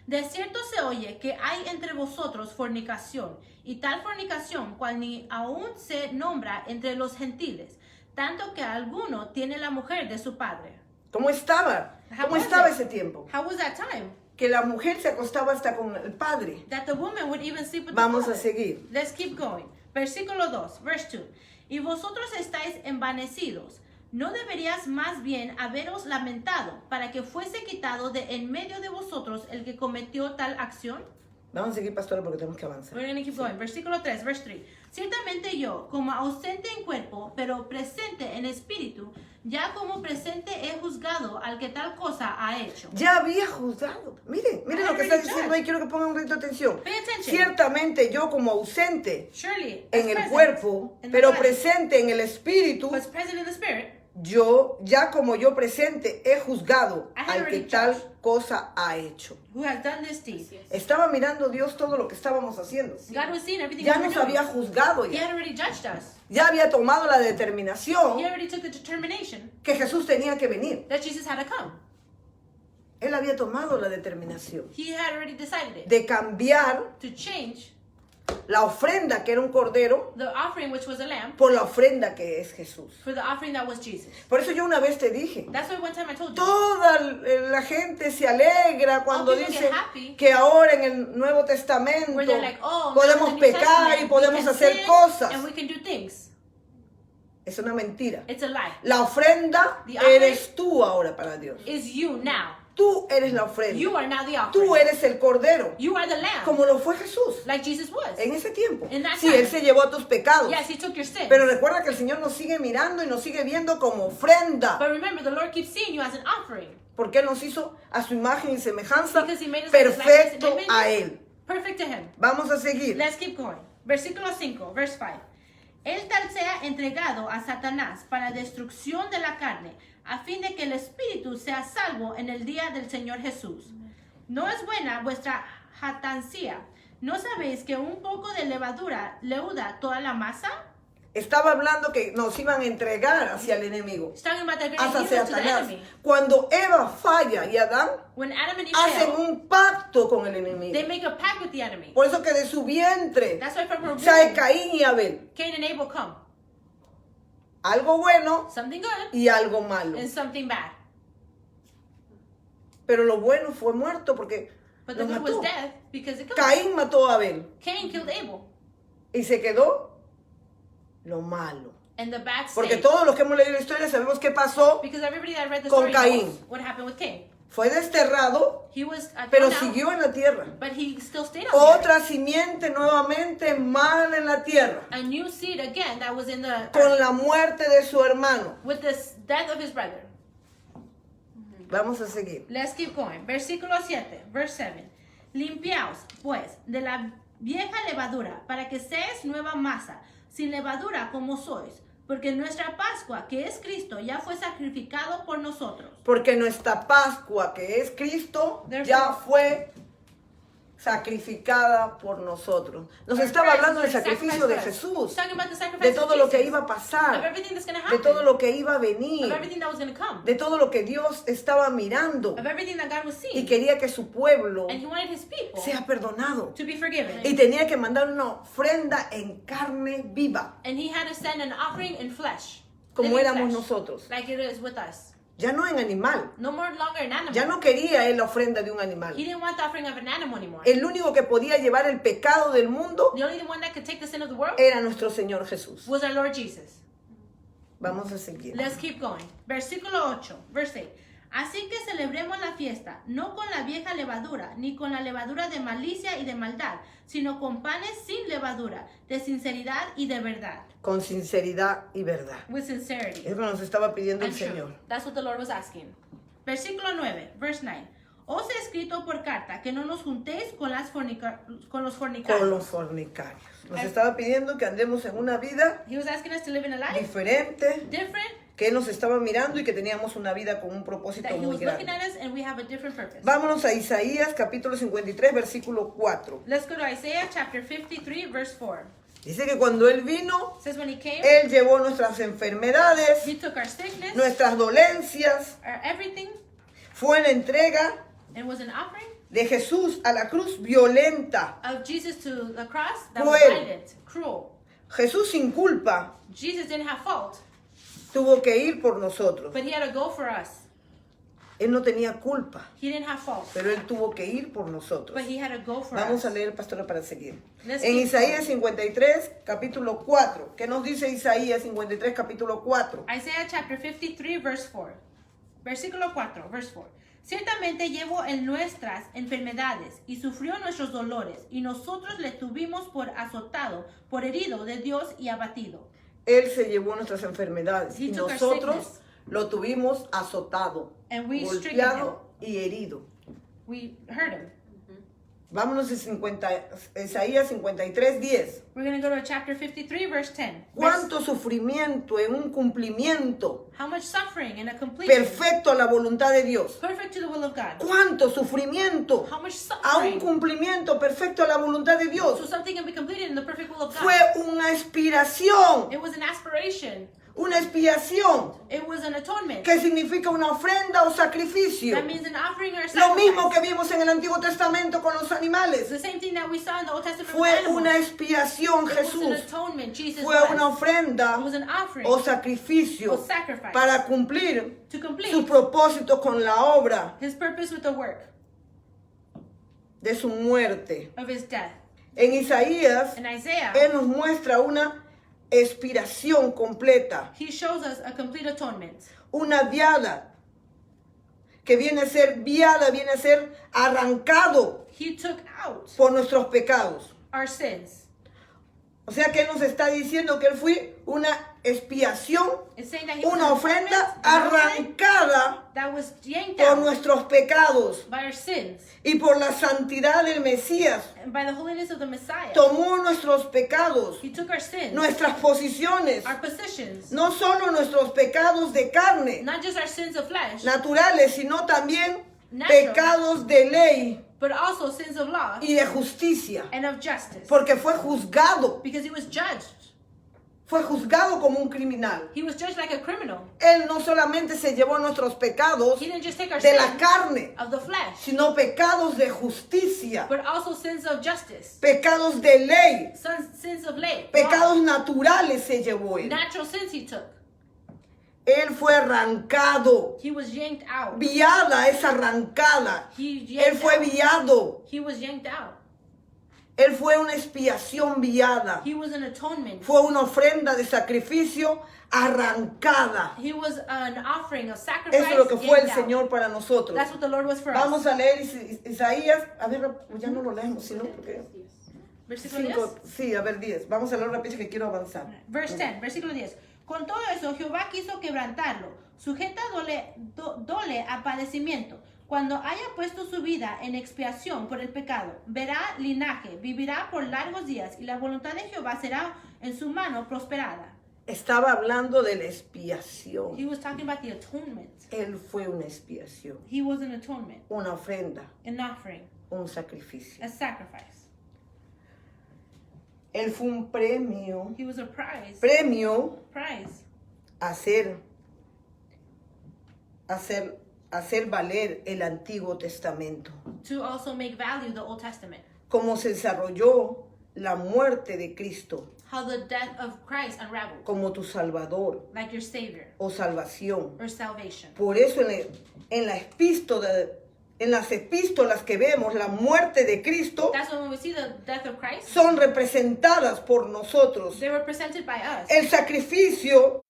De cierto se oye que hay entre vosotros fornicación, y tal fornicación cual ni aún se nombra entre los gentiles, tanto que alguno tiene la mujer de su padre. ¿Cómo estaba? How ¿Cómo was estaba it? ese tiempo? How was that time? Que la mujer se acostaba hasta con el padre. That the woman would even sleep with Vamos the a father. seguir. Let's keep going. Versículo 2, verse 2. Y vosotros estáis envanecidos. ¿No deberías más bien haberos lamentado para que fuese quitado de en medio de vosotros el que cometió tal acción? Vamos a seguir, pastora, porque tenemos que avanzar. We're going to keep going. Versículo 3, verse 3. Ciertamente yo, como ausente en cuerpo, pero presente en espíritu, ya como presente he juzgado al que tal cosa ha hecho. Ya había juzgado. Miren lo que está diciendo ahí. Quiero que pongan un poquito de atención. Pay attention. Ciertamente yo como ausente Surely, as en el present cuerpo, in the pero flesh, presente en el espíritu, was present in the spirit, ya como yo presente he juzgado I had al que already tal judged. cosa ha hecho. who has done this deed. Estaba mirando Dios todo lo que estábamos haciendo. God was seeing everything Ya we were nos doing. había juzgado He ya. had already judged us. Ya había tomado la He determinación already took the determination que Jesús tenía que venir. that Jesus had to come. Él había tomado la determinación He had already decided it. de cambiar To change la ofrenda que era un cordero the offering, which was a lamb, por la ofrenda que es Jesús. for the offering that was Jesus. Por eso yo una vez te dije, That's why one time I told you. toda la gente se alegra cuando All people dice get happy. que ahora en el Nuevo Testamento Where they're like, oh, now in podemos the New pecar Testament, y podemos we can hacer sin cosas. and we can do things. Es una mentira. It's a lie. La ofrenda The offering eres tú ahora para Dios. Is you now. Tú eres la ofrenda. You are now the Tú offering. eres el cordero, You are the lamb, como lo fue Jesús like Jesus was. en ese tiempo. In that Sí, time. Él se llevó tus pecados. Yes, he took your sins. Pero recuerda que el Señor nos sigue mirando y nos sigue viendo como ofrenda. But remember, the Lord keeps seeing you as an offering. Porque Él nos hizo a su imagen y semejanza, Because he made us like his perfecto likeness and a image. Él. Perfect to him. Vamos a seguir. Let's keep going. Versículo 5, verse 5. El tal sea entregado a Satanás para destrucción de la carne, a fin de que el espíritu sea salvo en el día del Señor Jesús. ¿No es buena vuestra jactancia? ¿No sabéis que un poco de levadura leuda toda la masa? Estaba hablando que nos iban a entregar hacia el enemigo, He's talking about they're going to hacia give us to the Satanás. enemy. Cuando Eva falla y Adán When Adam and Eve hacen fail, un pacto con el enemigo. they make a pact with the enemy. Por eso que de su vientre That's why from her sale womb, Caín y Abel. Cain and Abel come. Algo bueno Something good y algo malo. and something bad. Pero lo bueno fue muerto porque But the lo good was mató. death because it killed. Caín mató a Abel Cain killed Abel. y se quedó lo malo. And the bad Porque stayed. todos los que hemos leído la historia sabemos qué pasó. Because everybody that read the Con story Caín. knows what happened with Cain. Fue desterrado, He was pero thrown out, siguió en la tierra. but he still stayed on the earth. Otra simiente nuevamente mal en la tierra, A new seed again that was in the con earth la muerte de su hermano. with the death of his brother. Vamos a seguir. Let's keep going. Versículo 7, verse 7. Limpiaos, pues, de la vieja levadura, para que seáis nueva masa, sin levadura como sois, porque nuestra Pascua, que es Cristo, ya fue sacrificado por nosotros. Porque nuestra Pascua, que es Cristo, ya fue sacrificada por nosotros. Nos estaba hablando del sacrificio de Jesús, Talking about the sacrifice de of todo lo que Jesus, iba a of pasar, everything that's going to de happen, todo lo que iba a of venir, everything that was going to come, de todo lo que Dios estaba mirando of everything that God was y seeing. quería que su pueblo And he wanted his people sea perdonado. to be forgiven. Y tenía que mandar una ofrenda en carne viva, And he had to send an offering in flesh. como living éramos flesh, nosotros. like it is with us. Ya no en animal. No more longer an animal. Ya no quería él la ofrenda de un He animal. didn't want the offering of an animal anymore. El único que podía llevar el pecado del mundo The only one that could take the sin of the world era nuestro Señor Jesús. was our Lord Jesus. Vamos a seguir. Let's keep going. Versículo 8, verse 8. Así que celebremos la fiesta, no con la vieja levadura, ni con la levadura de malicia y de maldad, sino con panes sin levadura, de sinceridad y de verdad. Con sinceridad y verdad. With sincerity. Es lo que nos estaba pidiendo el and truth. Señor. That's what the Lord was asking. Versículo 9, verse 9. Os he escrito por carta que no nos juntéis con los fornicarios. Con los fornicarios. Nos estaba pidiendo que andemos en una vida He was asking us to live in a life diferente, different, que Él nos estaba mirando y que teníamos una vida con un propósito that he muy was looking grande. at us and we have a different purpose. Vámonos a Isaías capítulo 53, versículo 4. Let's go to Isaiah chapter 53, verse 4. Dice que cuando Él vino, It says when he came, Él llevó nuestras enfermedades, he took our sickness, nuestras dolencias, our everything, fue la entrega and was an offering de Jesús a la cruz violenta. of Jesus to the cross that was Cruel. violent, cruel. Jesús sin culpa Jesus didn't have fault, tuvo que ir por nosotros. but he had to go for us. Él no tenía culpa, He didn't have fault, pero Él tuvo que ir por nosotros. but he had to go for Vamos us. a leer, pastora, para seguir. Let's En keep Isaías going. 53, capítulo 4. ¿Qué nos dice Isaías 53, capítulo 4? Isaiah chapter 53, verse 4. Versículo 4, verse 4. Ciertamente llevó en nuestras enfermedades y sufrió nuestros dolores, y nosotros le tuvimos por azotado, por herido de Dios y abatido. Él se llevó nuestras enfermedades He y took our nosotros sickness. lo tuvimos azotado, And we stricken golpeado y herido. We hurt him. Vámonos a Isaías 53, 10. We're going to go to chapter 53, verse 10. Cuánto sufrimiento en un cumplimiento How much suffering and a completion. perfecto a la voluntad de Dios. Perfect to the will of God. Cuánto sufrimiento How much a un suffering. cumplimiento perfecto a la voluntad de So Dios. something can be completed in the perfect will of God. Fue una expiración, It was an aspiration. una expiación It was an atonement. que significa una ofrenda o sacrificio. That means an offering or a Lo mismo que sacrifice. vimos en el Antiguo Testamento con los animales. The same thing that we saw in the Old Testament with Fue animals. una expiación, It was an Jesús. atonement. Jesus Fue una was. ofrenda It was an offering o sacrificio or sacrifice para cumplir to complete su propósito con la obra his purpose with the work de su muerte. of his death. En Isaías, In Isaiah, Él nos muestra una expiración completa, he shows us a complete atonement. una viada, que viene a ser viada, viene a ser arrancado He took out por nuestros pecados. our sins. O sea que Él nos está diciendo que Él fue una expiación, It's saying that he was una an ofrenda atonement, an offering arrancada that was yanked por out nuestros pecados by our sins y por la santidad del Mesías. and by the holiness of the Messiah. Tomó nuestros pecados, He took our sins, nuestras posiciones, our positions, no solo nuestros pecados de carne, not just our sins of flesh, naturales, sino también Natural. pecados de ley but also sins of law y de justicia, and of justice. porque fue juzgado, Because he was judged. fue juzgado como un criminal. He was judged like a criminal. Él no solamente se llevó nuestros pecados He didn't just take our de la sins carne, of the flesh, sino pecados de justicia, but also sins of justice, pecados de ley, sins of law, pecados naturales se llevó él. natural sins he took. Él fue arrancado. He was yanked out. Viada es arrancada. He Él yanked fue out. viado. He was yanked out. Él fue una expiación viada. He was an atonement. Fue una ofrenda de sacrificio arrancada. He was an offering, a sacrifice. Eso es lo que fue el yanked out. Señor para nosotros. That's what the Lord was for us. Vamos a leer Isaías. A ver, ya no lo leemos, sino porque... Versículo 10. Sí, a ver, 10. Vamos a leer rápido que quiero avanzar. Verse 10, versículo 10. Con todo eso, Jehová quiso quebrantarlo, sujeta dole a padecimiento. Cuando haya puesto su vida en expiación por el pecado, verá linaje, vivirá por largos días, y la voluntad de Jehová será en su mano prosperada. Estaba hablando de la expiación. He was talking about the atonement. Él fue una expiación, He was an atonement, una ofrenda, an offering, un sacrificio. a sacrifice. Él fue un premio, He was a prize, a hacer valer el Antiguo Testamento. to also make value the Old Testament. Cómo se desarrolló la muerte de Cristo How the death of Christ unraveled, como tu Salvador like your Savior, o salvación. or salvation. Por eso en las epístolas que vemos, la muerte de Cristo That's why when we see the death of Christ, son representadas por nosotros. they were presented by us. El sacrificio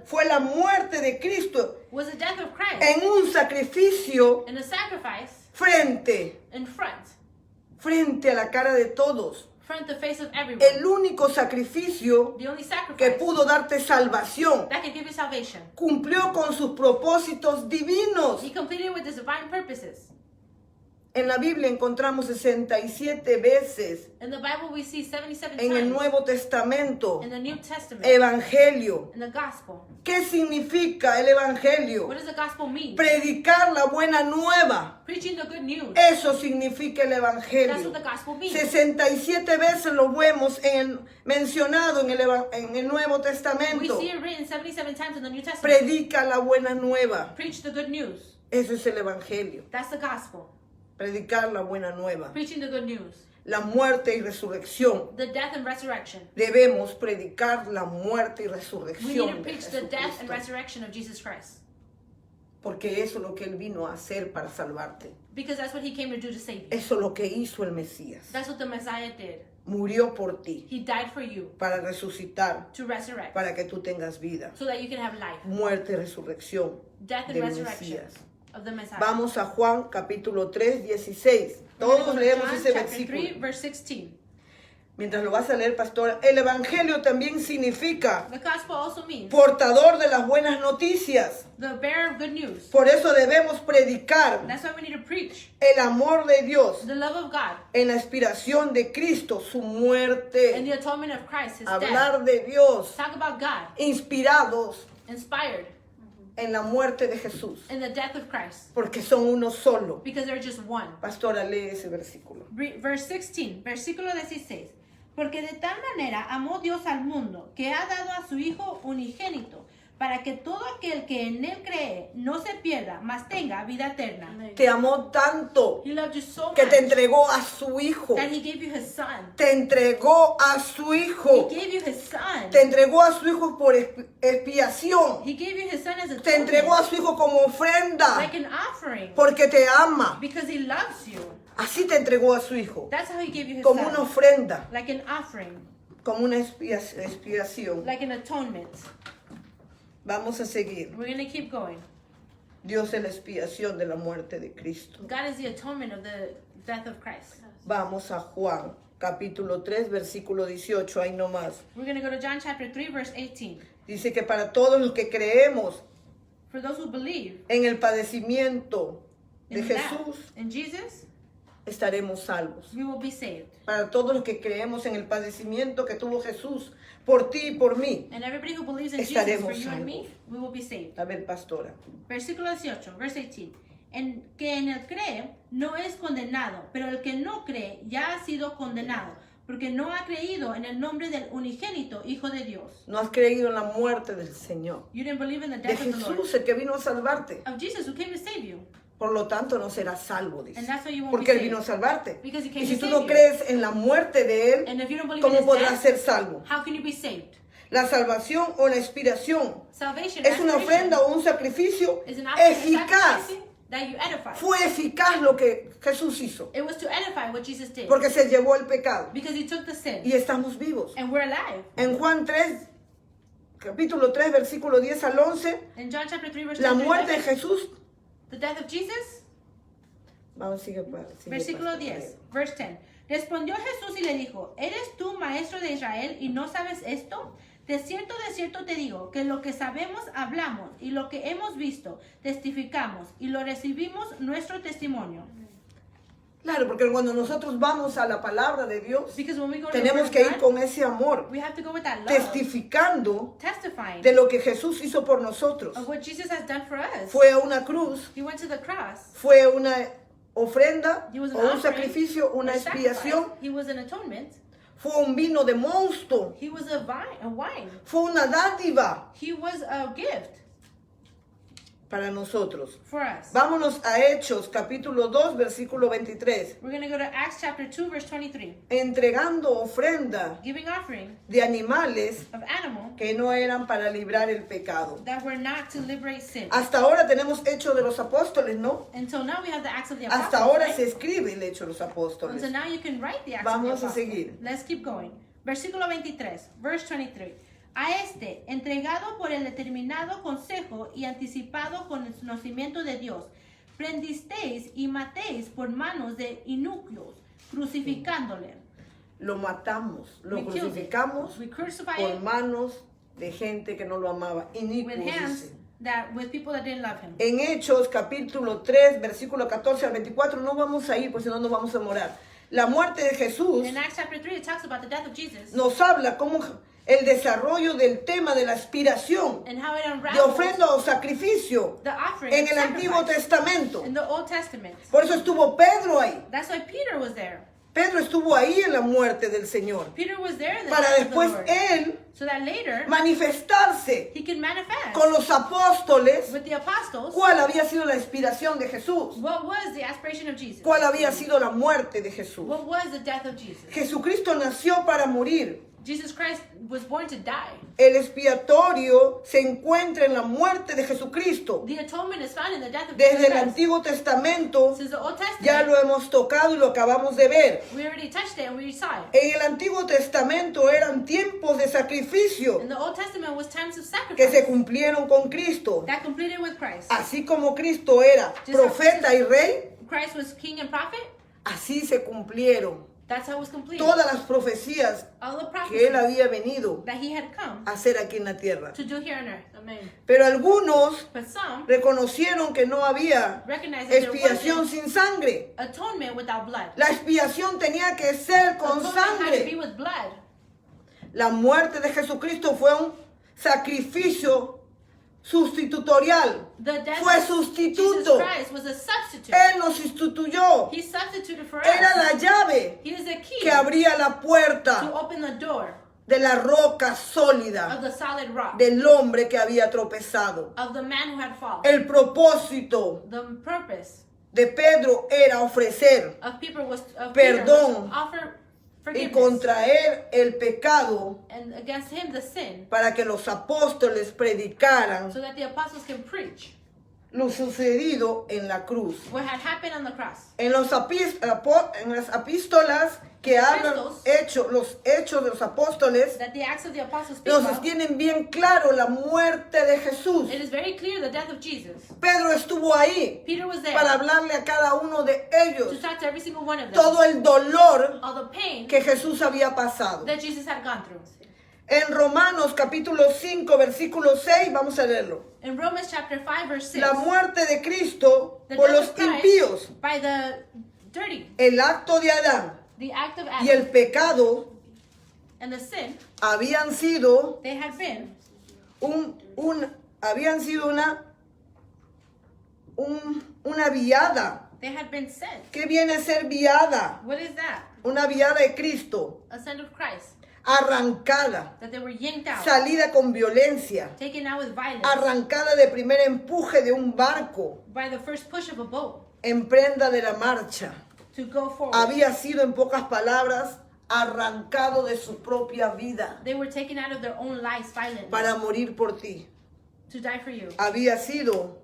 fue la muerte de Cristo Was the death of Christ en un sacrificio and a sacrifice frente in a la cara de todos. front the face of everyone. El único sacrificio The only que sacrifice pudo darte salvación that can give you salvation. cumplió con sus propósitos divinos. He completed with his divine purposes. En la Biblia encontramos 67 veces In the Bible, we see 77 en el times Nuevo Testamento in the New Testament, evangelio. in the gospel. ¿Qué significa el evangelio? What does the gospel mean? Predicar la buena nueva. Preaching the good news. Eso significa el That's evangelio. what the gospel means. 67 veces lo vemos mencionado en el Nuevo We Testamento. see it written 77 times in the New Testament. Predica la buena nueva. Preach the good news. Eso es el evangelio. That's the gospel. Predicar la buena nueva. Preaching the good news. La muerte y resurrección. The death and resurrection. Debemos predicar la muerte y We need resurrección to de preach the death and Jesucristo. resurrection of Jesus Christ. Porque eso es lo que Él vino a hacer para salvarte. Because that's what he came to do to save you. Eso es lo que hizo el Mesías. That's what the Messiah did. Murió por ti, He died for you para resucitar, to resurrect, para que tú tengas vida. so that you can have life. Muerte y resurrección Death and del resurrection Mesías. of the Messiah. Vamos a Juan capítulo 3, 16. Todos John leemos ese chapter versículo. 3, verse 16. Mientras lo vas a leer, pastor, el evangelio también significa The gospel also means portador de las buenas noticias. the bearer of good news. Por eso debemos predicar That's why we need to preach el amor de Dios the love of God en la inspiración de Cristo, su and muerte. the atonement of Christ, his death. Hablar de Dios, Talk about God, inspirados inspired en la muerte de Jesús, in the death of Christ, porque son uno solo. because they're just one. Pastora, lee ese versículo. Verse 16, versículo 16. Porque de tal manera amó Dios al mundo, que ha dado a su Hijo unigénito, para que todo aquel que en él cree no se pierda, mas tenga vida eterna. Te amó tanto He loved you so que much te entregó a su Hijo. that he gave you his son. Te entregó a su He Hijo. gave you his son. Te entregó a su Hijo por expiación. He gave you his son as a Te entregó a su Hijo como ofrenda like an offering, porque te ama. because he loves you. Así te entregó a su Hijo, That's how he gave you his como una son, ofrenda, like an offering, como una expiación. like an atonement. Vamos a seguir. We're going to keep going. Dios es la expiación de la muerte de Cristo. God is the atonement of the death of Christ. Vamos a Juan, capítulo 3, versículo 18, ahí nomás. We're going to go to John chapter 3, verse 18. Dice que para todos los que creemos For those who believe en el padecimiento de in that, Jesús, in Jesus, estaremos salvos. we will be saved. Para todos los que creemos en el padecimiento que tuvo Jesús por ti y por mí. And everybody who believes in Jesus, Estaremos for you and me, salvos. we will be saved. A ver, pastora. Versículo 18, verse 18. En que en él cree no es condenado, pero el que no cree ya ha sido condenado, porque no ha creído en el nombre del unigénito Hijo de Dios. No has creído en la muerte del Señor, You didn't believe in the de death of the Lord, Jesús, el que vino a salvarte. of Jesus who came to save you. Por lo tanto, no serás salvo, dice. And that's why you won't Porque be Él vino a saved. salvarte. Because he came Y si to tú save no you. crees en la muerte de Él, And if you don't believe in ¿cómo his podrás death, ser salvo? how can you be saved? La salvación o la inspiración Salvation, es una restoration, ofrenda o un sacrificio is an offering, eficaz. sacrifice that you edify. Fue eficaz lo que Jesús hizo, It was to edify what Jesus did, porque se llevó el pecado because he took the sin, y estamos vivos. and we're alive. En Juan 3, capítulo 3, versículo 10 al 11, In John chapter 3, verse la 10 to muerte de 11, Jesús. the death of Jesus, Vamos, sigue, versículo 10, verse 10. Respondió Jesús y le dijo, ¿eres tú maestro de Israel y no sabes esto? De cierto te digo, que lo que sabemos hablamos y lo que hemos visto testificamos y lo recibimos nuestro testimonio. Claro, porque cuando nosotros vamos a la palabra de Dios, Because when we go to the tenemos word que of ir God, con ese amor, we have to go with that love, testificando testifying de lo que Jesús hizo por nosotros. of what Jesus has done for us. Fue a una cruz, He went to the cross. fue una ofrenda He was an o un offering, sacrificio, una a sacrifice. expiación, He was an atonement. fue un vino de monstruo, He was a wine. fue una dádiva He was a gift para nosotros. for us. Vámonos a Hechos, capítulo 2, versículo 23. We're going to go to Acts chapter 2, verse 23. Entregando ofrenda Giving offering de animales of animal que no eran para librar el pecado. that were not to liberate sin. Hasta ahora tenemos Hechos de los Apóstoles, ¿no? Until now we have the Acts of the Hasta Apostles, ahora right? se escribe el Hecho de los Apóstoles. Until now you can write the Acts Vamos a of the Apostles. seguir. Let's keep going. Versículo 23, verse 23. A este, entregado por el determinado consejo y anticipado con el conocimiento de Dios, prendisteis y matéis por manos de inicuos, crucificándole. Lo matamos, lo We killed it. crucificamos We crucified por it manos de gente que no lo amaba. Inicuos, with hands dice. with people that didn't love him. En Hechos, capítulo 3, versículo 14 al 24, no vamos a ir, porque si no nos vamos a morar. La muerte de Jesús In Acts chapter 3 it talks about the death of Jesus nos habla como el desarrollo del tema de la aspiración, and how it de unravels ofrenda o sacrificio the offering en and el Antiguo sacrifice Testamento. in the Old Testament. Por eso estuvo Pedro ahí. That's why Peter was there. Pedro estuvo ahí en la muerte del Señor, Peter was there in the para death of the después Lord. él So that later manifestarse he can manifest con los apóstoles with the apostles cuál había sido la inspiración de Jesús, what was the aspiration of Jesus. cuál había sido la muerte de Jesús. What was the death of Jesus. Jesucristo nació para morir Jesus Christ was born to die. El expiatorio se encuentra en la muerte de Jesucristo. The atonement is found in the death of Desde Jesus el Christ. Antiguo Testamento Since the Old Testament, ya lo hemos tocado y lo acabamos de ver. we already touched it and we saw it. En el Antiguo Testamento eran tiempos de sacrificio In the Old Testament was times of que se sacrifice cumplieron con Cristo. that completed with Christ. Así como Cristo era profeta y rey, Christ was king and prophet. así se cumplieron That's how it was completed. todas las profecías All the que Él prophecies había venido that he had come a hacer aquí en la tierra. to do here on earth. Amen. Pero algunos But some reconocieron que no había recognize that there expiación wasn't sin sangre. atonement without blood. La expiación tenía que ser con Atonement had to be sangre. with blood. La muerte de Jesucristo fue un sacrificio sustitutorial. The death Fue of Jesus sustituto. Christ was a substitute. Él nos sustituyó. He substituted for Era us. la llave He is the key que abría la to puerta open the door de la roca of sólida the solid rock, del hombre que había tropezado. of the man who had fallen. El propósito The purpose de Pedro era ofrecer of Peter was Perdón. to offer y forgiveness contraer el pecado and against him the sin, para que los apóstoles predicaran so that the apostles can preach lo sucedido en la cruz. what had happened on the cross. En las epístolas que hablan los hechos de los apóstoles, That the Acts of the Apostles speak nos about. tienen bien claro la muerte de Jesús. It is very clear the death of Jesus. Pedro estuvo ahí Peter was there para hablarle a cada uno de to ellos talk to every single one of them. todo el dolor All the pain que Jesús había pasado. that Jesus had gone through. En Romanos capítulo 5 versículo 6, vamos a leerlo. In Romans chapter 5 verse 6, La muerte de Cristo the por death los of Christ impíos, by the dirty, el acto de Adán the act of y el Adam pecado and the sin, habían sido they had been una viada. they had been sent. ¿Qué viene a ser viada? What is that? Una viada de Cristo, A son of Christ, arrancada, that they were yanked out, salida con violencia, taken out with violence arrancada de primer empuje de un barco by the first push of a boat en prenda de la marcha. to go forward. Había sido, en pocas palabras, arrancado de su propia vida They were taken out of their own lives violently para morir por ti. to die for you. Había sido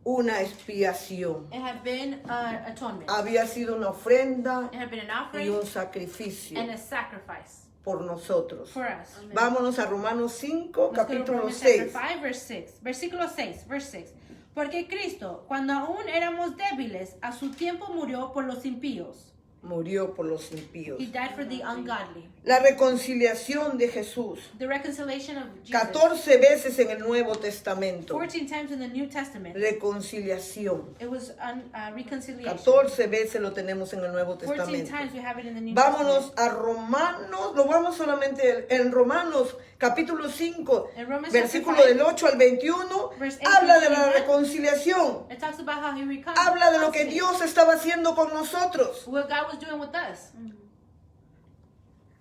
una expiación. It had been an atonement. Había sido una ofrenda It had been an y offering un sacrificio and a sacrifice por nosotros. for us. Vámonos a Romanos 5, Let's go to capítulo Romans chapter 6. 5, verse 6. Versículo 6, verse 6. Porque Cristo, cuando aún éramos débiles, a su tiempo murió por los impíos. Murió por los impíos. He died for the ungodly. La reconciliación de Jesús. The reconciliation of Jesus. 14 veces en el Nuevo Testamento. 14 times in the New Testament. Reconciliación. It was reconciliation. 14 veces lo tenemos en el Nuevo 14 Testamento. times we have it in the New Vámonos Testament. a Romanos, lo vamos solamente en Romanos capítulo 5, En Romans versículo chapter 5, del 8 al 21, verse 8 habla to de la 21. reconciliación, It talks about how he habla de lo que Dios estaba haciendo con nosotros, what God was doing with us.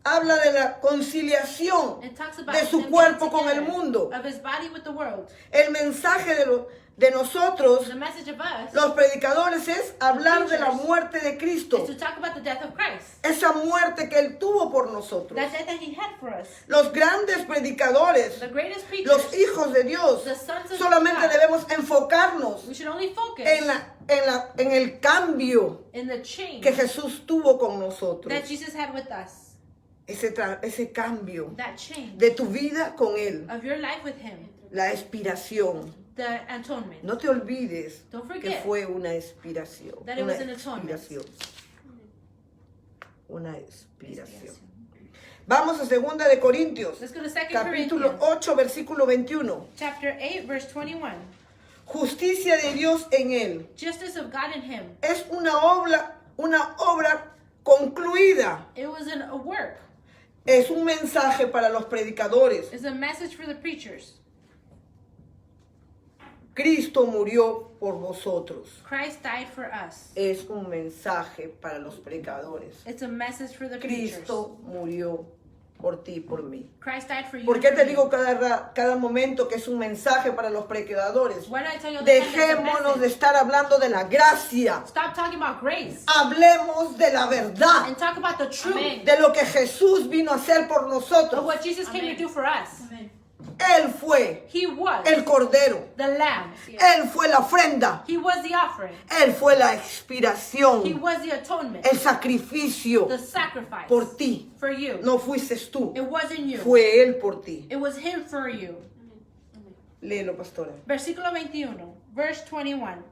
habla de la conciliación It talks about de su him cuerpo being con el together, mundo. of his body with the world. El mensaje de nosotros, The message of us los predicadores, es hablar de la muerte de Cristo, is to talk about the death of Christ. esa muerte que Él tuvo por nosotros. That death that he had for us. Los grandes predicadores, The greatest preachers, los hijos de Dios, the sons of solamente God, debemos enfocarnos we should only focus en el cambio in the change que Jesús tuvo con nosotros. that Jesus had with us. Ese cambio That change de tu vida con Él, of your life with him. la expiración. The atonement. No te olvides Don't que forget fue una expiración. that it Una was an atonement. expiración. Una expiración. Vamos a 2 de Corintios, Let's go to 2 capítulo Corinthians, 8, versículo 21. chapter 8, verse 21. Justicia de Dios en Él. Justice of God in him. Es una obra concluida. It was a work. Es un mensaje para los predicadores. It's a message for the preachers. Cristo murió por vosotros. Christ died for us. Es un mensaje para los predicadores. It's a message for the preachers. Cristo murió por ti y por mí. Christ died for you. ¿Por and qué for te me. digo cada momento que es un mensaje para los predicadores? Why do I tell you all the time it's a Dejémonos de message? estar hablando de la gracia. Stop talking about grace Hablemos de la verdad, and talk about the truth de lo que Jesús vino a hacer por of nosotros. what Jesus came to do for us. Él fue He was el cordero. the lamb. Él fue la ofrenda. He was the offering. Él fue la He expiración, was the atonement. el sacrificio The sacrifice por ti. for you. No fuiste tú, It wasn't you. fue Él por ti. It was him for you. Léelo, pastora. Versículo 21, verse 21.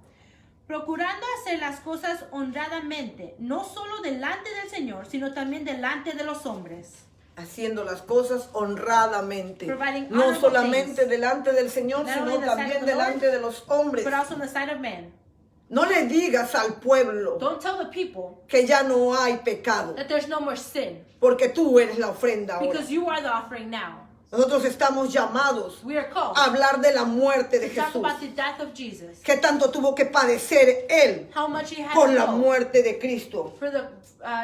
Procurando hacer las cosas honradamente, no solo delante del Señor, sino también delante de los hombres. Haciendo las cosas honradamente. Providing No honorable solamente things. delante del Señor, Not sino only in the sight también of the delante de los hombres. But also in the sight of men. No le digas al pueblo Don't tell the people que ya no hay pecado, that there's no more sin, porque tú eres la ofrenda ahora. because you are the offering now. Nosotros estamos llamados We are called a hablar de la muerte de to talk Jesús. about the death of Jesus. ¿Qué tanto tuvo que padecer Él How much he had por to la go muerte de Cristo? for the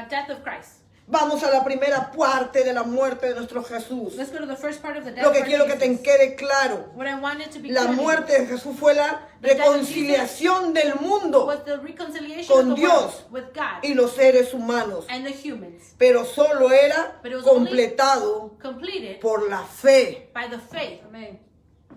death of Christ. Vamos a la primera parte de la muerte de nuestro Jesús. Let's go to the first part of the death Lo que of quiero que te Jesus. quede claro. What I wanted to be La clear muerte de Jesús fue la reconciliación del mundo was the reconciliation con of the Dios world with God y los seres humanos. and the humans, Pero solo era But it was only- completado completed por la fe. by the faith.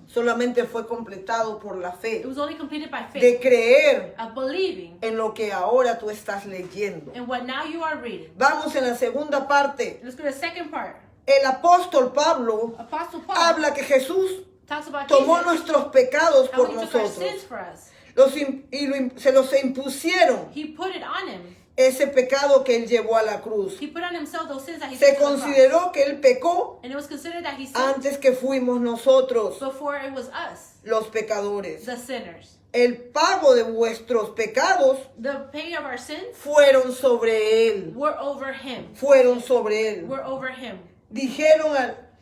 Solamente fue completado por la It fe. was only completed by De faith, creer of believing en lo que ahora tú estás leyendo. in what now you are reading. Vamos en la segunda parte. Let's go to the second part. El apóstol Pablo Apostle Paul habla que Jesús talks about tomó Jesus, nuestros pecados how por he took our nosotros. sins for us. Se los impusieron. He put it on him. Ese pecado que él llevó a la cruz. He put on himself those sins that he Se took to the cross. consideró que él pecó And it was considered that he sinned antes que fuimos nosotros before it was us, los pecadores. the sinners. El pago de vuestros pecados The pay of our sins fueron sobre él. were over him. Fueron sobre él. Were over him. Dijeron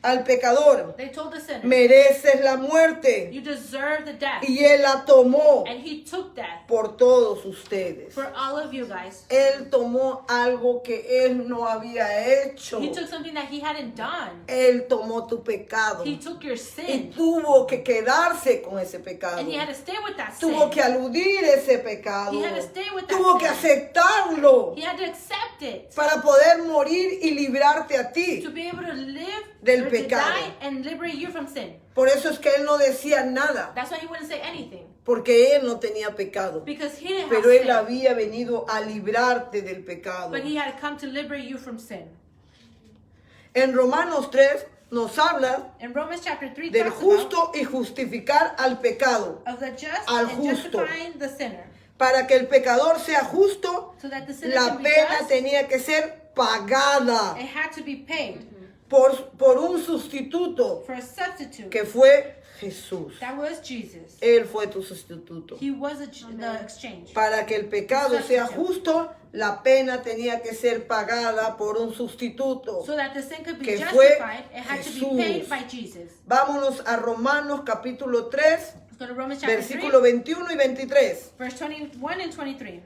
al pecador, They told the sinner, mereces la muerte. you deserve the death. Y él la tomó And he took that por todos ustedes. for all of you guys. Él tomó algo que él no había hecho. He took something that he hadn't done. Él tomó tu pecado. He took your Y sin. tuvo que quedarse con ese pecado. And he had to stay with that Tuvo sin. que aludir ese pecado. He had to stay with that Tuvo que sin. aceptarlo He had to accept it para poder morir y librarte a ti. to be able to live Del or to pecado. die and liberate you from sin. Por eso es que él no decía nada, That's why he wouldn't say anything, porque él no tenía pecado. because he didn't Pero have él sin, había venido a librarte del pecado. but he had come to liberate you from sin. En Romanos 3 nos habla In Romans chapter 3 del talks about justo y justificar al pecado. of the just al and justo. justifying the sinner. Para que el pecador sea justo, So that the sinner la can be pena just, tenía que ser pagada it had to be paid por un sustituto for a substitute. que fue Jesús. That was Jesus. Él fue tu sustituto. He was the exchange. Para que el pecado sea justo, la pena tenía que ser pagada por un sustituto. So that the sin could be que fue justified, it had to be Jesús. paid by Jesus. Vámonos a Romanos capítulo 3, Let's go to Romans chapter 3, versículo 21 y 23. verse 21 and 23.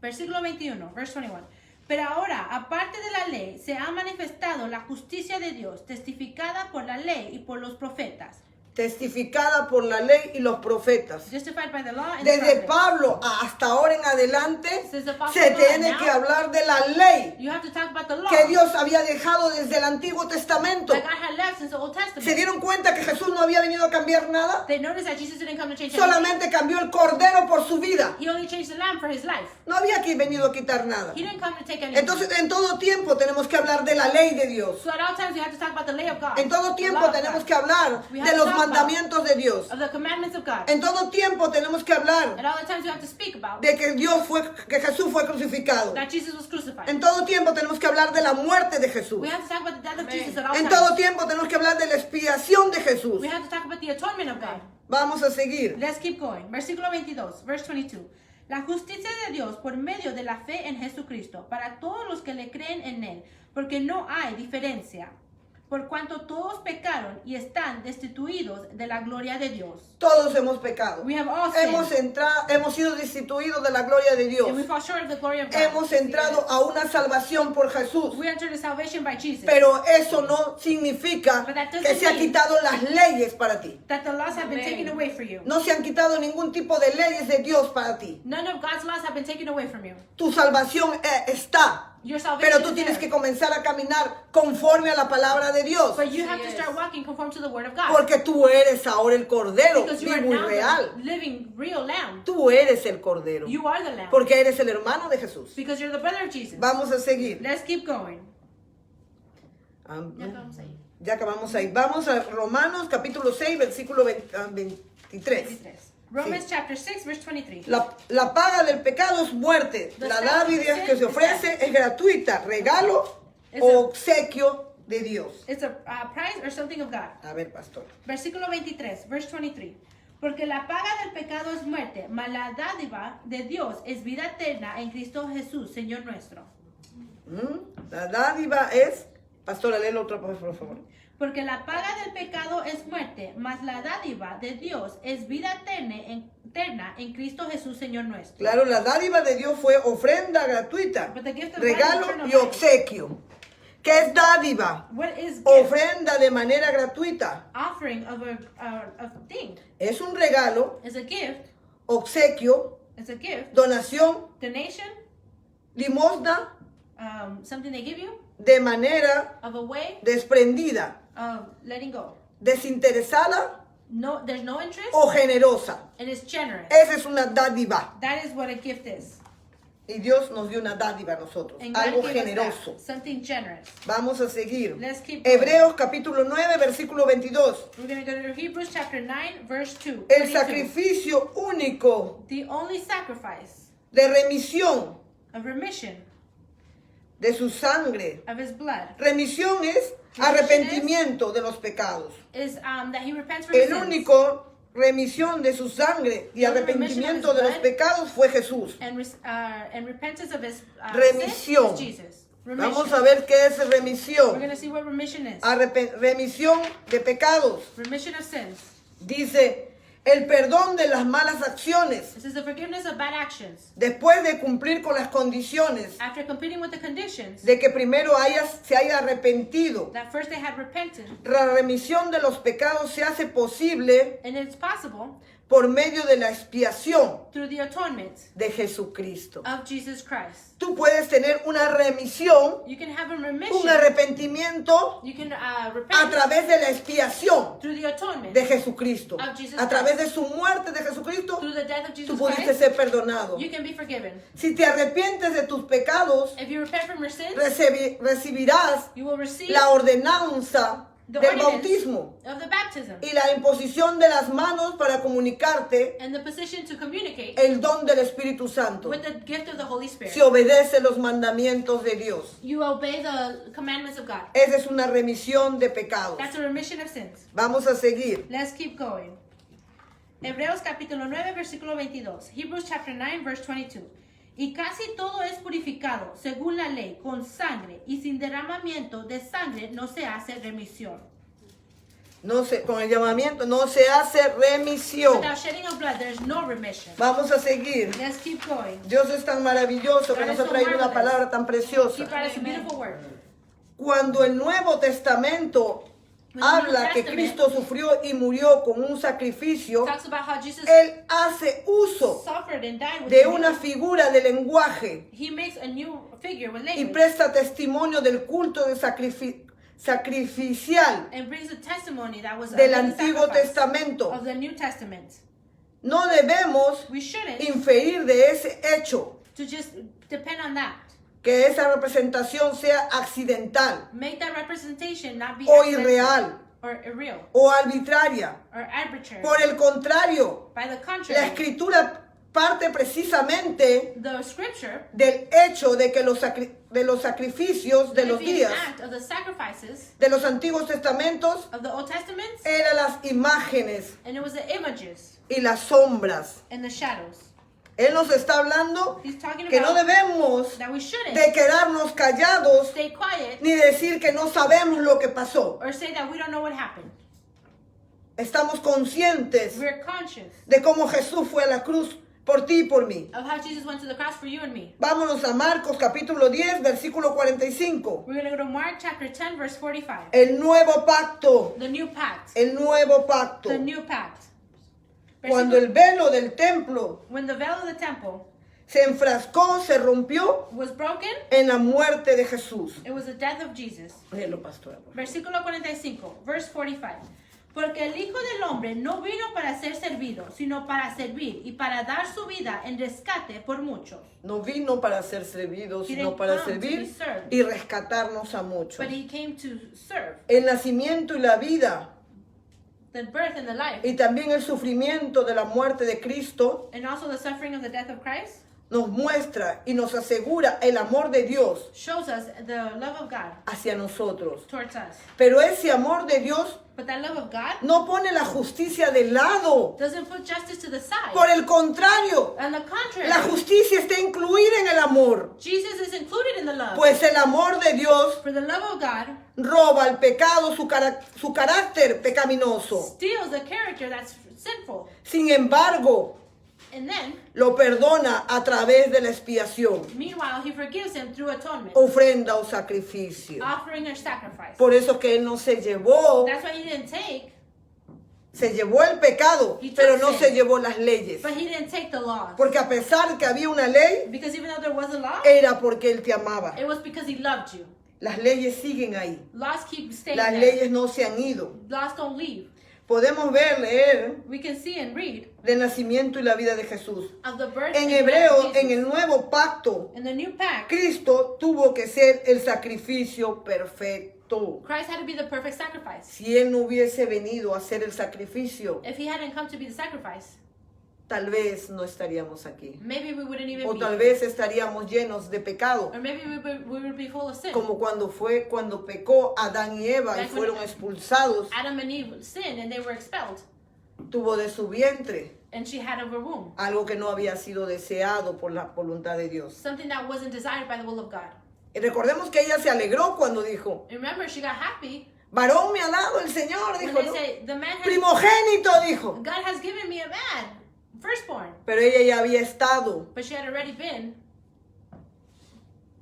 Versículo 21, verse 21. Pero ahora, aparte de la ley, se ha manifestado la justicia de Dios, testificada por la ley y por los profetas. Testificada por la ley y los profetas. Justified by the law and the Desde prophets. Pablo hasta ahora en adelante Since the Apostle se Paul tiene and que now, hablar de la ley You have to talk about the law que Dios había dejado desde el Antiguo Testamento. that God had left since the Old Testament. ¿Se dieron cuenta que Jesús no había venido a cambiar nada? They noticed that Jesus didn't come to change anything. Solamente cambió el cordero por su vida. He only changed the lamb for his life. No había que venido a quitar nada. He didn't come to take anything. Entonces en todo tiempo tenemos que hablar de la ley de Dios. So at all times you have to talk about the ley of God. En todo the tiempo law of tenemos God, que hablar We have de to los talk about- mandamientos de Dios. of the commandments of God. En todo tiempo tenemos que hablar At all the times you have to speak about de que Jesús fue crucificado. that Jesus was crucified. En todo tiempo tenemos que hablar de la muerte de Jesús. We have to talk about the death of Jesus at all En times. todo tiempo tenemos que hablar de la expiación de Jesús. We have to talk about the atonement of God. Vamos a seguir. Let's keep going. Versículo 22, verse 22. La justicia de Dios por medio de la fe en Jesucristo para todos los que le creen en Él, porque no hay diferencia. por cuanto todos pecaron y están destituidos de la gloria de Dios. Todos hemos pecado. We have all sinned, Hemos sido destituidos de la gloria de Dios. and we fall short of the glory of God. Hemos entrado a una salvación por Jesús. We enter the salvation by Jesus. Pero eso no significa But that doesn't que se han mean quitado las leyes para ti. that the laws have been taken away for you. No se han quitado ningún tipo de leyes de Dios para ti. None of God's laws have been taken away from you. Tu salvación está. Your salvation Pero tú is tienes there. que comenzar a caminar conforme a la palabra de Dios. But you have to start walking conform to the word of God. Porque tú eres ahora el cordero Because you are vivo y now real. the living, real lamb. Tú eres el cordero. You are the lamb. Porque eres el hermano de Jesús. Because you're the brother of Jesus. Vamos a seguir. Let's keep going. Amén. Ya vamos ahí. Ya acabamos ahí. Vamos a Romanos capítulo 6, versículo 23. 23. Romans chapter 6, verse 23. La paga del pecado es muerte. The La salvation dádiva que is se ofrece es gratuita, regalo o obsequio de Dios. It's a prize or something of God. A ver, pastor. Versículo 23, verse 23. Porque la paga del pecado es muerte, mas la dádiva de Dios es vida eterna en Cristo Jesús, Señor nuestro. La dádiva es... Pastora, léelo otra vez, por favor. Porque la paga del pecado es muerte, mas la dádiva de Dios es vida eterna en Cristo Jesús, Señor nuestro. Claro, la dádiva de Dios fue ofrenda gratuita, But the gift of regalo God is eternal y life. obsequio. ¿Qué es dádiva? What is gift? Ofrenda de manera gratuita. Offering of a thing. Es un regalo, It's a gift. obsequio, It's a gift. donación, Donation. limosna, Something they give you. de manera Of a way desprendida, of letting go. desinteresada No, there's no interest. o generosa. And it's generous. Esa es una dádiva. That is what a gift is. Y Dios nos dio una dádiva a nosotros, And God algo gave us generoso. that, something generous. Vamos a seguir. Let's keep going. Hebreos capítulo 9, versículo 22. We're going to go to Hebrews chapter 9, verse 2. El 22. sacrificio único The only sacrifice de remisión of remission de su sangre. of his blood Remisión es arrepentimiento de los pecados. is that he repents from his El sins. único remisión de su sangre y arrepentimiento de los pecados fue Jesús. And repentance of his Remisión. sins is Jesus. Vamos Remission. a ver qué es We're remisión. going to see what remission is. Remisión de pecados. Remission of sins. Dice, el perdón de las malas acciones. This is the forgiveness of bad actions. Después de cumplir con las condiciones After competing with the conditions de que primero se haya arrepentido. that first they had repented, La remisión de los pecados se hace posible and it's possible por medio de la expiación through the atonement de Jesucristo. of Jesus Christ. Tú puedes tener una remisión, You can have a un remission. arrepentimiento You can a repent través de la expiación through the atonement de Jesucristo. of Jesus A través Christ. de su muerte de Jesucristo, Through the death of tú Jesus pudiste Christ. ser perdonado. You can be forgiven. Si te arrepientes de tus pecados, If you repent from your sins, recibirás you will receive la ordenanza the del ordinance bautismo of the baptism y la imposición de las manos para comunicarte and the position to communicate el don del Espíritu Santo. with the gift of the Holy Spirit. Si obedece los mandamientos de Dios. You obey the commandments of God. Esa es una remisión de pecados. That's a remission of sins. Vamos a seguir. Let's keep going. Hebreos capítulo 9, versículo 22. Hebrews chapter 9, verse 22. Y casi todo es purificado según la ley con sangre, y sin derramamiento de sangre no se hace remisión. No se, con el llamamiento no se hace remisión. Without shedding of blood, there is no remission. Vamos a seguir. Let's keep going. Dios es tan maravilloso que God nos is ha so traído una marvelous. palabra tan He preciosa. brought us a beautiful word. Cuando el Nuevo Testamento When the habla New que Testament Cristo sufrió y murió con un sacrificio, Talks about how Jesus Él hace uso suffered and died with de a una new- figura de lenguaje He makes a new figure with y language presta testimonio del culto de sacrificial and brings a testimony that was del a Antiguo sacrifice Testamento. of the New Testament. No debemos We shouldn't inferir de ese hecho to just depend on that. que esa representación sea accidental Make that representation not be o accidental irreal or irreal o arbitraria. or arbitrary. Por el contrario, By the la contrary, Escritura parte precisamente the scripture, del hecho de que los sacrificios de the los defeating días act of the sacrifices de los antiguos testamentos of the Old Testament, eran las imágenes and it was the images y las sombras and the shadows Él nos está hablando He's talking que no about debemos that we shouldn't de quedarnos callados stay quiet ni decir que no sabemos lo que pasó. or say that we don't know what happened. Estamos conscientes We're conscious de cómo Jesús fue a la cruz por ti y por mí. of how Jesus went to the cross for you and me. Vámonos a Marcos capítulo 10, versículo 45. We're going to go to Mark chapter 10, verse 45. El nuevo pacto, The new pact. el nuevo pacto. The new pact. Cuando el velo del templo When the veil of the temple se enfrascó, se rompió was broken, en la muerte de Jesús. it was the death of Jesus. Léelo, pastora. Versículo 45, verse 45. Porque el Hijo del Hombre no vino para ser servido, sino para servir y para dar su vida en rescate por muchos. No vino para ser servido, He sino didn't para come to be servir served. y rescatarnos a muchos. But he came to serve. El nacimiento y la vida The birth and the life, y también el sufrimiento de la muerte de Cristo and also the suffering of the death of Christ, nos muestra y nos asegura el amor de Dios shows us the love of God hacia nosotros. towards us. Pero ese amor de Dios But that love of God no pone la justicia de lado. doesn't put justice to the side. Por el contrario, On the contrary, la justicia está incluida en el amor. Jesus is included in the love. Pues el amor de Dios For the love of God roba al pecado su carácter pecaminoso. steals the character that's sinful. Sin embargo, And then, lo perdona a través de la expiación, meanwhile, he forgives him through atonement, ofrenda o sacrificio. offering a sacrifice. Por eso que Él no se llevó, That's why he didn't take, se llevó el pecado, He took pero no sin. se llevó las leyes. but he didn't take the laws. Porque a pesar que había una ley, Because even though there was a law, era porque Él te amaba. it was because he loved you. Las leyes siguen ahí. Laws keep staying Las there. leyes no se han ido. Laws don't leave. Podemos leer We can see and read del nacimiento y la vida de Jesús. of the birth En and death hebreo, of Jesus. en el nuevo pacto, In the new pact, Cristo tuvo que ser el sacrificio perfecto. Christ had to be the perfect sacrifice. Si Él no hubiese venido a hacer el sacrificio, If he hadn't come to be the sacrifice, tal vez no estaríamos aquí. maybe we wouldn't even O be tal here. vez estaríamos llenos de pecado. Or maybe we would be full of sin. Como cuando pecó Adán y Eva y Like when fueron expulsados, Adam and Eve sinned and they were expelled. tuvo de su vientre And she had of her womb. algo que no había sido deseado por la voluntad de Dios. Something that wasn't desired by the will of God. Y recordemos que ella se alegró cuando dijo, Remember, she got happy varón me ha dado el Señor, when dijo, they ¿no? say, the man has, Primogénito, dijo. God has given me a man, firstborn. Pero ella ya había estado But she had already been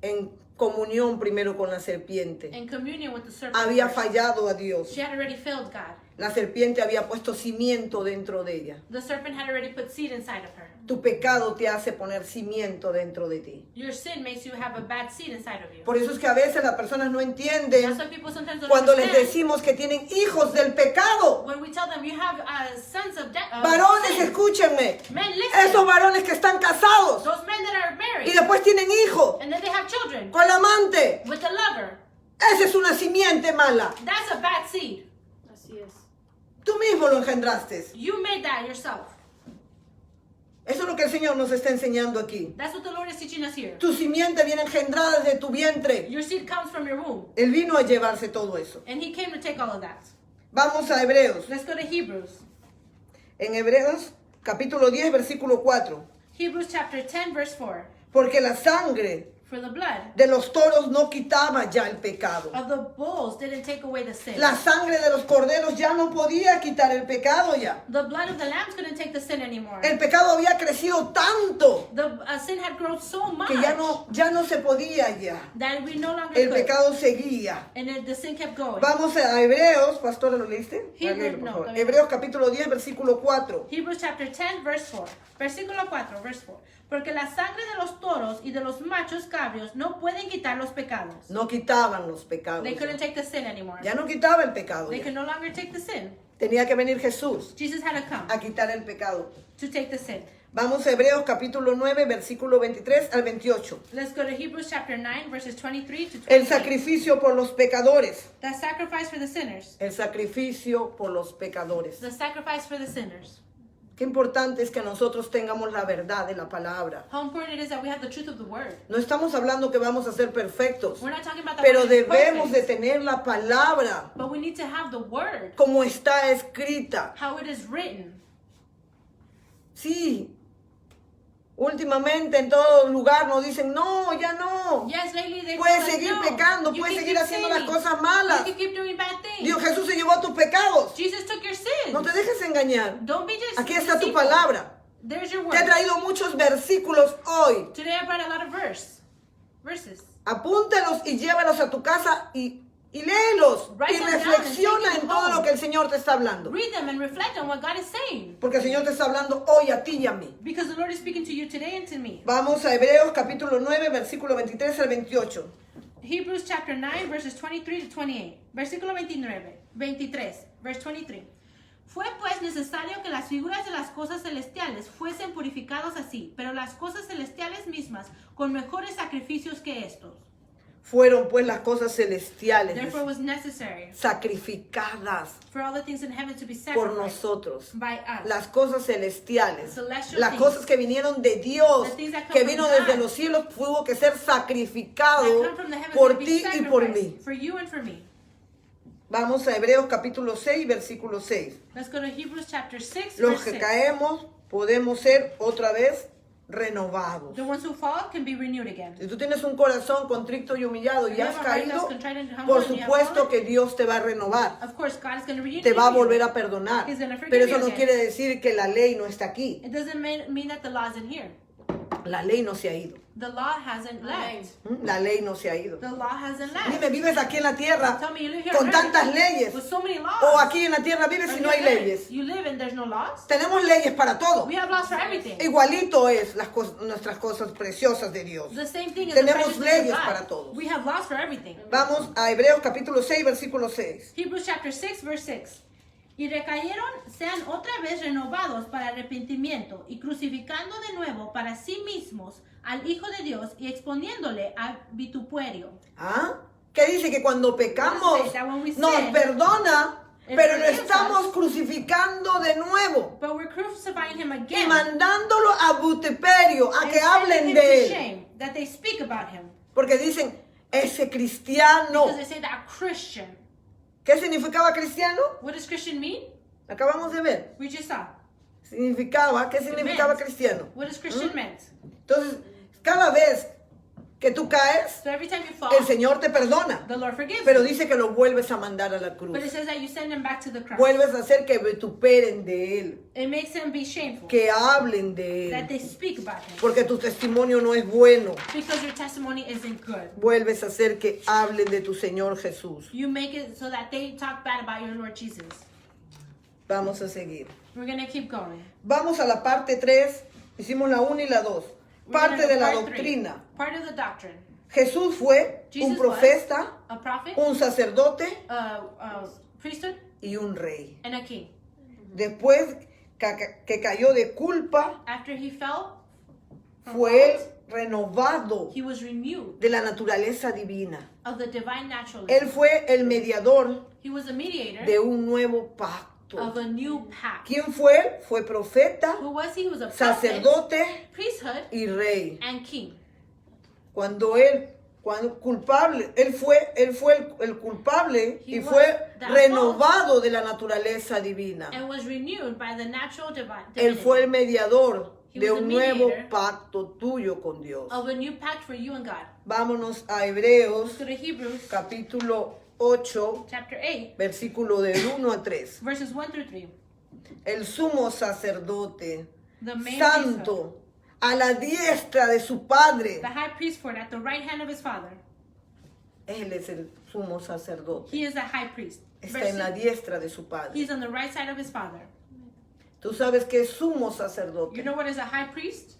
en comunión primero con la serpiente. in communion with the serpent. Había first. fallado a Dios. She had already failed God. La serpiente había puesto cimiento dentro de ella. The serpent had already put seed inside of her. Tu pecado te hace poner cimiento dentro de ti. Your sin makes you have a bad seed inside of you. Por eso es que a veces las personas no entienden That's why people sometimes don't cuando les understand. decimos que tienen hijos del pecado. When we tell them you have sons of death. Varones, escúchenme. Men, listen. Esos varones que están casados Those men that are y married después tienen hijos and then they have children con la amante. with the lover. Esa es una simiente mala. That's a bad seed. Así es. Tú mismo lo engendraste. You made that yourself. Eso es lo que el Señor nos está enseñando aquí. That's what the Lord is teaching us here. Tu simiente viene engendrada desde tu vientre. Your seed comes from your womb. Él vino a llevarse todo eso. And he came to take all of that. Vamos a Hebreos. Let's go to Hebrews. En Hebreos capítulo 10 versículo 4. Hebrews chapter 10 verse 4. Porque la sangre For the blood de los toros no quitaba ya el pecado. of the bulls didn't take away the sin. La sangre de los corderos ya no podía quitar el pecado ya. The blood of the lambs couldn't take the sin anymore. El pecado había crecido tanto The sin had grown so much que ya no se podía ya. that we no longer El could. pecado seguía. And the sin kept going. Vamos a Hebreos, pastora, ¿lo leíste? Hebrews, Léelo, por no, favor. todavía no. Hebreos capítulo 10 versículo 4. Hebrews chapter 10 verse 4. Versículo 4, verse 4. Porque la sangre de los toros y de los machos cabrios no pueden quitar los pecados. No quitaban los pecados. They couldn't Ya, take the sin anymore. Ya no quitaba el pecado. They ya. could no longer take the sin. Tenía que venir Jesús Jesus had to come a quitar el pecado. to take the sin. Vamos a Hebreos capítulo 9 versículo 23 al 28. Let's go to Hebrews chapter 9 verses 23 to 28. El sacrificio por los pecadores. The sacrifice for the sinners. El sacrificio por los pecadores. The sacrifice for the sinners. Qué importante es que nosotros tengamos la verdad de la palabra. How important it is that we have the truth of the word. No estamos hablando que vamos a ser perfectos, We're not talking about the pero word is debemos de perfect, tener la palabra but we need to have the word, como está escrita. how it is written. Sí, Últimamente en todo lugar nos dicen, no, ya no. Yes, lately they Puedes say, seguir no, pecando, you puedes can seguir keep haciendo las sinning. cosas malas. You can keep doing bad things. Dios, Jesús se llevó tus pecados. Jesus took your sins. No te dejes engañar. Don't be just Aquí está tu deceitful. palabra. There's your Te he word. traído muchos versículos hoy. Today I brought a lot of verses. Apúntalos y llévalos a tu casa y léelos. Write Y them down and reflexiona take them en todo home. lo que el Señor te está hablando. Read them and reflect on what God is saying. Porque el Señor te está hablando hoy a ti y a mí. Because the Lord is speaking to you today and to me. Vamos a Hebreos capítulo 9, versículo 23 al 28. Hebrews chapter 9, verses 23 to 28. Versículo 23, verse 23. Fue pues necesario que las figuras de las cosas celestiales fuesen purificados así, pero las cosas celestiales mismas con mejores sacrificios que estos. Fueron pues las cosas celestiales Therefore it was necessary sacrificadas for all the things in heaven to be por sacrificed nosotros. by us. Las cosas celestiales, Celestial las things. cosas que vinieron de Dios, The things that come que from vino God. desde los cielos, tuvo que ser That sacrificado come from the heavens por to be ti y por mí. sacrificed for you and for me. Vamos a Hebreos capítulo 6, versículo 6. Let's go to Hebrews chapter 6, Los verse que 6. caemos podemos ser otra vez renovados. The ones who fall can be renewed again. Si tú tienes un corazón contrito y humillado y If you has have a heart that's caído, contrite and humble por and you have supuesto fallen, que Dios te va a renovar, of course, God is going to renew te va a you. volver a perdonar. He's gonna forgive Pero eso you no again. quiere decir que la ley no está aquí. It doesn't mean that the law isn't here. La ley no se ha ido. The law hasn't left. La ley no se ha ido. The law hasn't Dime, left. ¿vives aquí en la tierra Tell me you live here con on earth tantas leyes? with so many laws. ¿O aquí en la tierra vives Or y no hay you live- leyes? You live and there's no laws. Tenemos leyes para todo. We have laws for everything. Igualito es nuestras cosas preciosas de Dios. The same thing as Tenemos the precious things leyes of God. para todos. We have laws for everything. Vamos a Hebreos capítulo 6, versículo 6. Hebrews chapter 6, verse 6. Y recayeron, sean otra vez renovados para arrepentimiento y crucificando de nuevo para sí mismos al Hijo de Dios y exponiéndole a vituperio. ¿Ah? ¿Qué dice? Que cuando pecamos It says that when we nos sin, perdona, it pero lo forgives estamos us. crucificando de nuevo But we're crucifying him y again. mandándolo a vituperio, a and que sending hablen him de to él. shame, that they speak about him. Porque dicen, ese cristiano. Because they say that Christian. ¿Qué significaba cristiano? What does Christian mean? Acabamos de ver. We just saw. Significaba, ¿qué significaba meant. cristiano? What does Christian meant? Entonces, cada vez que tú caes, So every time you fall, el Señor te perdona. the Lord forgives Pero you. dice que lo vuelves a mandar a la cruz. But it says that you send him back to the cross. Vuelves a hacer que vituperen de él, It makes him be shameful. que hablen de That él. they speak about him. Porque tu testimonio no es bueno. Because your testimony isn't good. Vuelves a hacer que hablen de tu Señor Jesús. You make it so that they talk bad about your Lord Jesus. Vamos a seguir. We're going to keep going. Vamos a la parte 3. Hicimos la 1 y la 2. We're gonna Parte do de la part three. doctrina. Part of the doctrine. Jesús fue Jesus un profeta, A prophet, un sacerdote a priesthood, y un rey. and a king. Después que cayó de culpa, After he fell, from fue fault, renovado he was renewed de la naturaleza divina. of the divine naturalism. Él fue el mediador He was a mediator de un nuevo pacto. of a new pact. ¿Quién fue él? Fue profeta, Who was he? He was a prophet, sacerdote priesthood, y rey. and king. Cuando culpable, él fue el culpable He y was fue that renovado de la naturaleza divina. And was renewed by the natural Él fue el mediador He de was un the nuevo mediator pacto tuyo con Dios. of a new pact for you and God. Vámonos a Hebreos Let's go to Hebrews capítulo 8, chapter 8, versículo del 1 a 3. verses 1 through 3. El sumo sacerdote, The main priesthood, santo, a la diestra de su Padre. the high priest for it, at the right hand of his father. Él es el sumo sacerdote. He is the high priest. Está en la Verse- diestra de su Padre. He's on the right side of his father. ¿Tú sabes qué es sumo You sacerdote? know what is a high priest?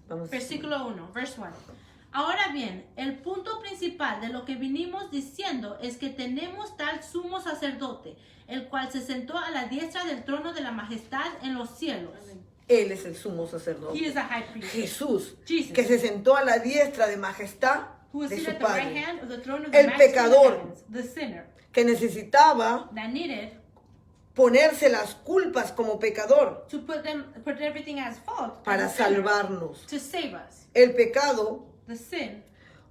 Vamos. Versículo 1, verse 1. Ahora bien, el punto principal de lo que vinimos diciendo es que tenemos tal sumo sacerdote, el cual se sentó a la diestra del trono de la majestad en los cielos. Él es el sumo He sacerdote. is a high priest. Jesús, Jesus. que se sentó a la diestra de majestad Who is de seated su at the right Padre, hand of the throne of the El majesty of the pecador. heavens, the sinner que necesitaba that needed ponerse las culpas como pecador to put everything as fault para as a sinner, salvarnos. to save us. El pecado The sin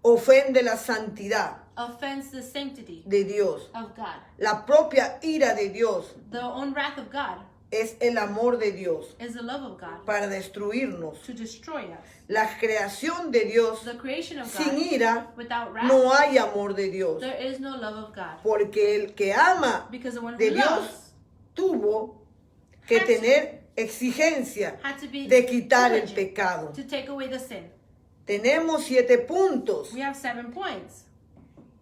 ofende la santidad offends the sanctity de Dios. of God. La propia ira de Dios The own wrath of God es el amor de Dios is the love of God para destruirnos. to destroy us. La creación de Dios The creation of sin God, ira, without wrath, no hay amor de Dios. there is no love of God. Porque el que ama Because the one de who Dios loves tuvo que had to- tener exigencia had to be de quitar el diligent pecado. to take away the sin. Tenemos 7 puntos We have 7 points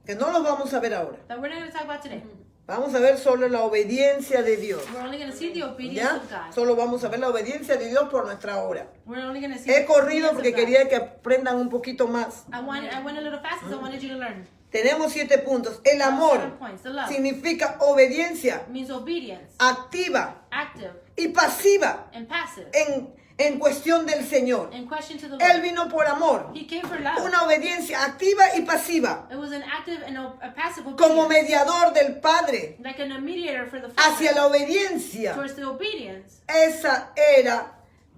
que no los vamos a ver ahora. that we're not going to talk about today. Vamos a ver solo la obediencia de Dios. We're only going to see the obedience ¿Ya? of God. Solo vamos a ver la obediencia de Dios por nuestra hora. We're only going to see He the corrido obedience porque of God. quería que aprendan un poquito más. I went a little fast because I wanted you to learn. Tenemos 7 puntos. El amor 7 points. The love significa obediencia means obedience, activa active y pasiva and passive. en cuestión del Señor. In question to the Él Lord. vino por amor. He came for love. Una obediencia activa y pasiva. It was an active and a passive Como obedience. mediador del Padre Like a mediator for the hacia Father la obediencia. towards the obedience. Esa era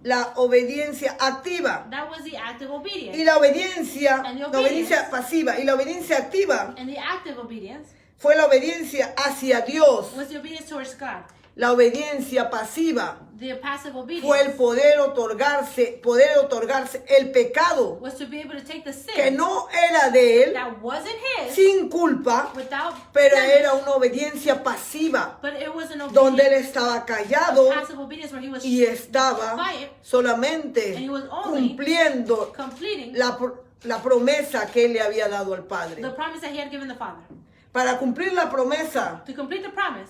la obediencia activa. That was the active Y obedience. la obediencia, And the la obediencia obedience. pasiva y la obediencia activa And the active obedience fue la obediencia hacia Dios. was the obedience towards God. La obediencia pasiva The passive fue el obedience poder otorgarse el pecado was to be able to take the que sin no era de él, that wasn't his sin culpa, without pero blemish, era una obediencia pasiva, but it was an donde él obedience, estaba callado a passive obedience where he was y estaba quiet, solamente and he was only cumpliendo completing la promesa que él le había dado al Padre. the promise that he had given the Father. Para cumplir la promesa, To complete the promise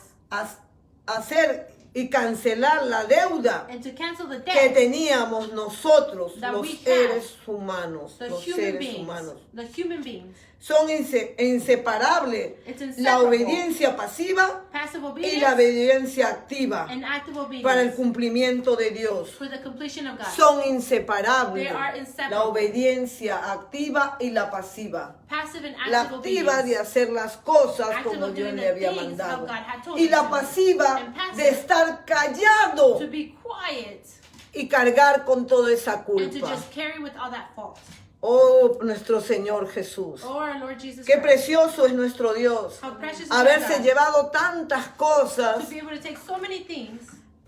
hacer y cancelar la deuda and to cancel the que debt, teníamos nosotros, that los we have, seres humanos, the los human seres beings, humanos. the human beings, Son inseparables It's la inseparable. obediencia pasiva passive y la obedience obediencia activa and active para el obedience cumplimiento de Dios. for the completion of God. Son inseparables They are inseparable. la obediencia activa y la pasiva. Passive and La active activa de obedience. hacer las cosas Active como of Dios doing le the había things mandado. how God had told Y you la to. pasiva And passive, de estar callado to be quiet y cargar con toda esa and to culpa. just carry with all that fault. Oh, nuestro Señor Jesús. Oh, our Lord Jesus Qué Christ. precioso es nuestro Dios. How precious is our Haberse God. llevado tantas cosas To be able to take so many things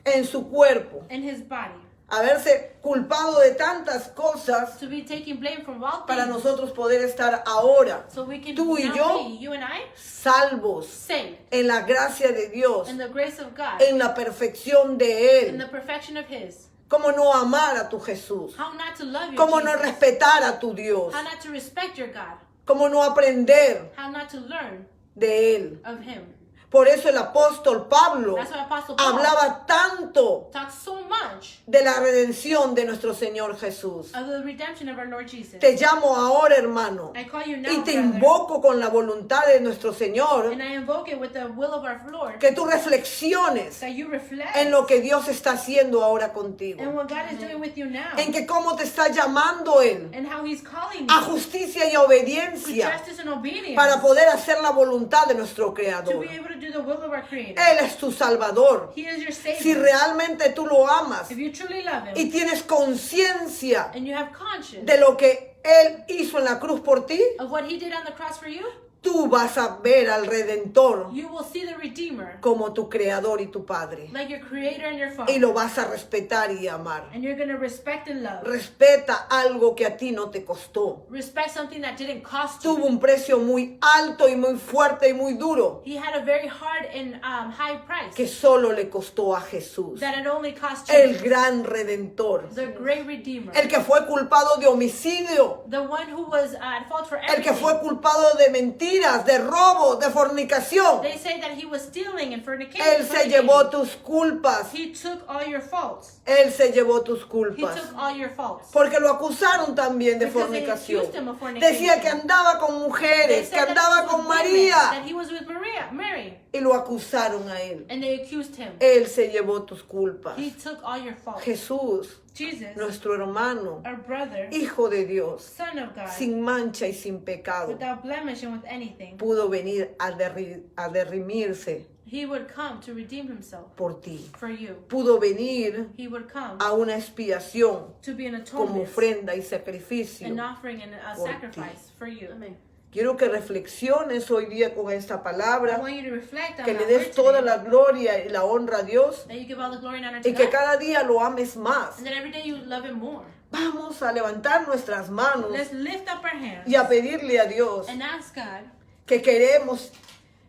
en su cuerpo. in his body. Haberse culpado de tantas cosas To be taking blame from all para things. nosotros poder estar ahora So we can tú y now yo, be, you and I, salvos saved en la gracia de Dios, in the grace of God, en la perfección de in the Él. perfection of his. ¿Cómo no amar a tu Jesús? How not to love your ¿Cómo no Jesus. respetar a tu Dios? How not to respect your God. ¿Cómo no aprender How not to learn de Él? of him. Por eso el apóstol Pablo That's why Apostle Paul hablaba tanto talks so much de la redención de nuestro Señor Jesús. of the redemption of our Lord Jesus. Te llamo ahora, hermano, I call you now, y te brother, invoco con la voluntad de nuestro Señor, and I invoke it with the will of our Lord, que tú reflexiones that you reflect en lo que Dios está haciendo ahora and contigo, what God is doing with you now, en que cómo te está llamando Él and how He's calling a you justicia y to obediencia justice and obedience, para poder hacer la voluntad de nuestro to Creador. be able to do the will of our Creator. Él es tu Salvador. He is your Savior. Si realmente tú lo amas If you truly love Him y tienes conciencia and you have conscience de lo que Él hizo en la cruz por ti, of what He did on the cross for you, tú vas a ver al Redentor you will see the Redeemer como tu Creador y tu Padre. like your Creator and your Y Father, lo vas a respetar y amar. and you're going to respect and love. Respeta algo que a ti no te costó. Respect something that didn't cost Tuvo you. un precio muy alto y muy fuerte y muy duro He had a very hard and high price que solo le costó a Jesús, that it only cost el you, gran Redentor, the great Redeemer, el que fue culpado de homicidio, the one who was at fault for el que everything. fue culpado de mentiras, de robo, de fornicación. They say that he was stealing and fornicating. Él se llevó tus culpas. He took all your faults. Él se llevó tus He culpas. took all your faults. Porque lo acusaron también de Because they fornicación. accused him of fornication. Decía que andaba con They mujeres, que said that he andaba was con with women, María. that he was with Mary, Y lo acusaron a él. and they accused him. Él se llevó tus culpas. He took all your faults. Jesús, Jesus, nuestro hermano, our brother, Hijo de Dios, Son of God, sin mancha y sin pecado, without blemish and with anything, pudo venir a derrimirse he would come to redeem himself por ti. for you. Pudo venir He would come a una expiación to be an como atonement, ofrenda y sacrificio. an offering and a por ti. sacrifice for you. Quiero que reflexiones hoy día con esta I palabra, want you to reflect on que that le word des toda today, la gloria y la honra a Dios that you give all the glory and honor to y que God, cada día lo ames más. and that every day you love Him more. Vamos a levantar nuestras manos Let's lift up our hands y a pedirle a Dios and ask God que queremos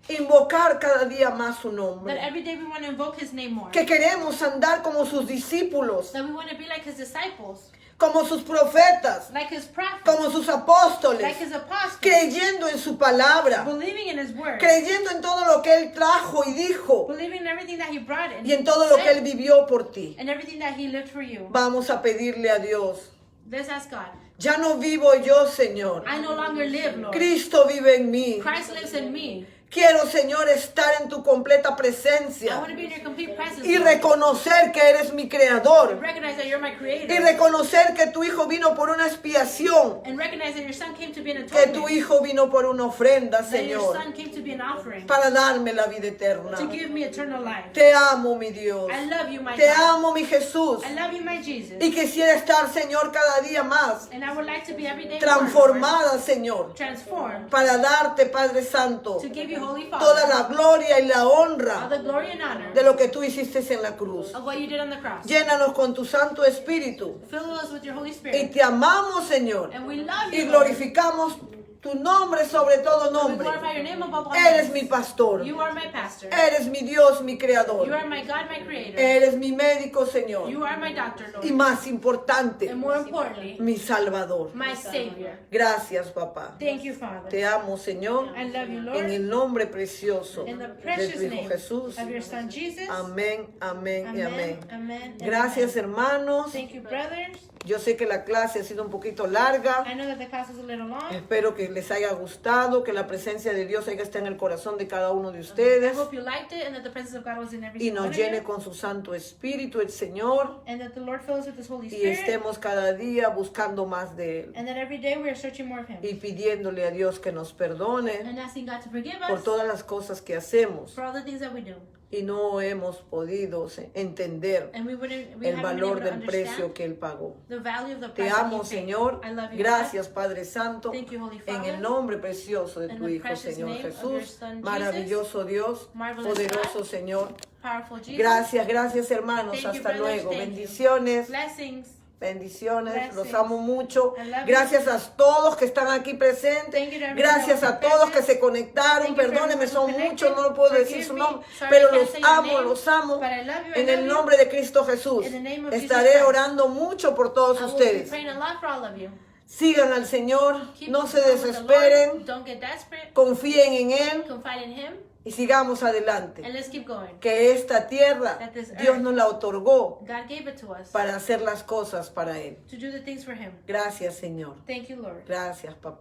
invocar cada día más su that nombre, every day we want to invoke His name more, que queremos andar como sus discípulos, that we want to be like His disciples, como sus profetas, like His prophets, como sus apóstoles, like His apostles, creyendo en su palabra, believing in His word, creyendo en todo lo que Él trajo y dijo believing in everything that He brought in, y en todo lo que Él said, vivió por ti. and everything that He lived for you. Vamos a pedirle a Dios, Let's ask God. ya no vivo yo, Señor, I no longer live, Lord. Cristo vive en mí. Christ lives in me. Quiero, Señor, estar en tu completa I presencia want to be in your complete presence, y Lord. reconocer que eres mi creador Recognize that you're my creator. y reconocer que tu Hijo vino por una expiación, And recognize that your son came to be an que tu atonement. Hijo vino por una ofrenda, That your Señor, son came to be an offering. para darme la vida eterna. To give me eternal life. Te amo, mi Dios. I love you, my Te God. amo, mi Jesús. I love you, my Jesus. Y quisiera estar, Señor, cada día más And I would like to be every day more, transformada, Señor, Lord, transformed para darte, Padre Santo, to give you, Holy Father, toda la gloria y la all honra the glory and honor de lo que tú hiciste en la cruz. of what you did on the cross. Llénanos con tu Santo Espíritu Fill us with your Holy y Spirit. te amamos, Señor, And we love y you, Lord. glorificamos tu nombre sobre todo We nombre. glorify your name above all Eres names. mi pastor, You are my pastor. eres mi Dios, mi You creador, are my God, my creator. eres mi médico, Señor, You are my doctor, y Lord. más importante, And more importantly, mi Salvador. my Savior. Gracias, papá. Thank you, Father. Te amo, Señor, I love you, en Lord. el nombre precioso In the de precious tu Hijo name Jesús. of your Son Jesus. Amén, amén y amén. Amen. and Gracias, amen. hermanos. Thank you, brothers. Yo sé que la clase ha sido un poquito larga. I know that the class is a little long. Espero que les haya gustado, que la presencia de Dios haya estado en el corazón de cada uno de I ustedes hope you liked it and that the presence of God was in every y single nos one of llene you. con su Santo Espíritu el Señor And that the Lord fills us with His Holy y Spirit. estemos cada día buscando más de Él And that every day we are searching more of Him. y pidiéndole a Dios que nos perdone And asking God to forgive por us todas las cosas que hacemos for all the things that we do. y no hemos podido entender And we el haven't been valor able to del precio understand que Él pagó. the value of the Te price that amo, He paid. Señor. I love you, Gracias, Padre Santo, God. Thank you, Holy en Father. el nombre precioso de In tu the Hijo, precious Señor name of your Jesús. Son, Jesus. Maravilloso Dios, Marvelous poderoso God. Señor. Powerful Jesus. Gracias, gracias, hermanos. Thank you, Hasta brothers. luego. Thank you. Bendiciones. Blessings. Bendiciones, los Blessings. amo mucho. I love you. Gracias a todos que están aquí presentes. Thank you to everyone Gracias that a was todos que present. se conectaron. Thank you for Perdónenme, everyone son who connected. muchos, no lo puedo decir Forgive su me. nombre, Sorry, pero I can't los say your amo, name, los amo. but I love you, I En love el you. nombre de Cristo Jesús. In the name of Jesus Estaré Christ. orando mucho por todos I will be ustedes. praying a lot for all of you. Sigan al Señor, Keep no se going with the desesperen, Lord. Don't get desperate. confíen en Él Confide in Him. y sigamos adelante. And let's keep going. Que esta tierra That this Dios earth- nos la otorgó God gave it to us para hacer las cosas para Él. to do the things for Him. Gracias, Señor. Thank you, Lord. Gracias, papá.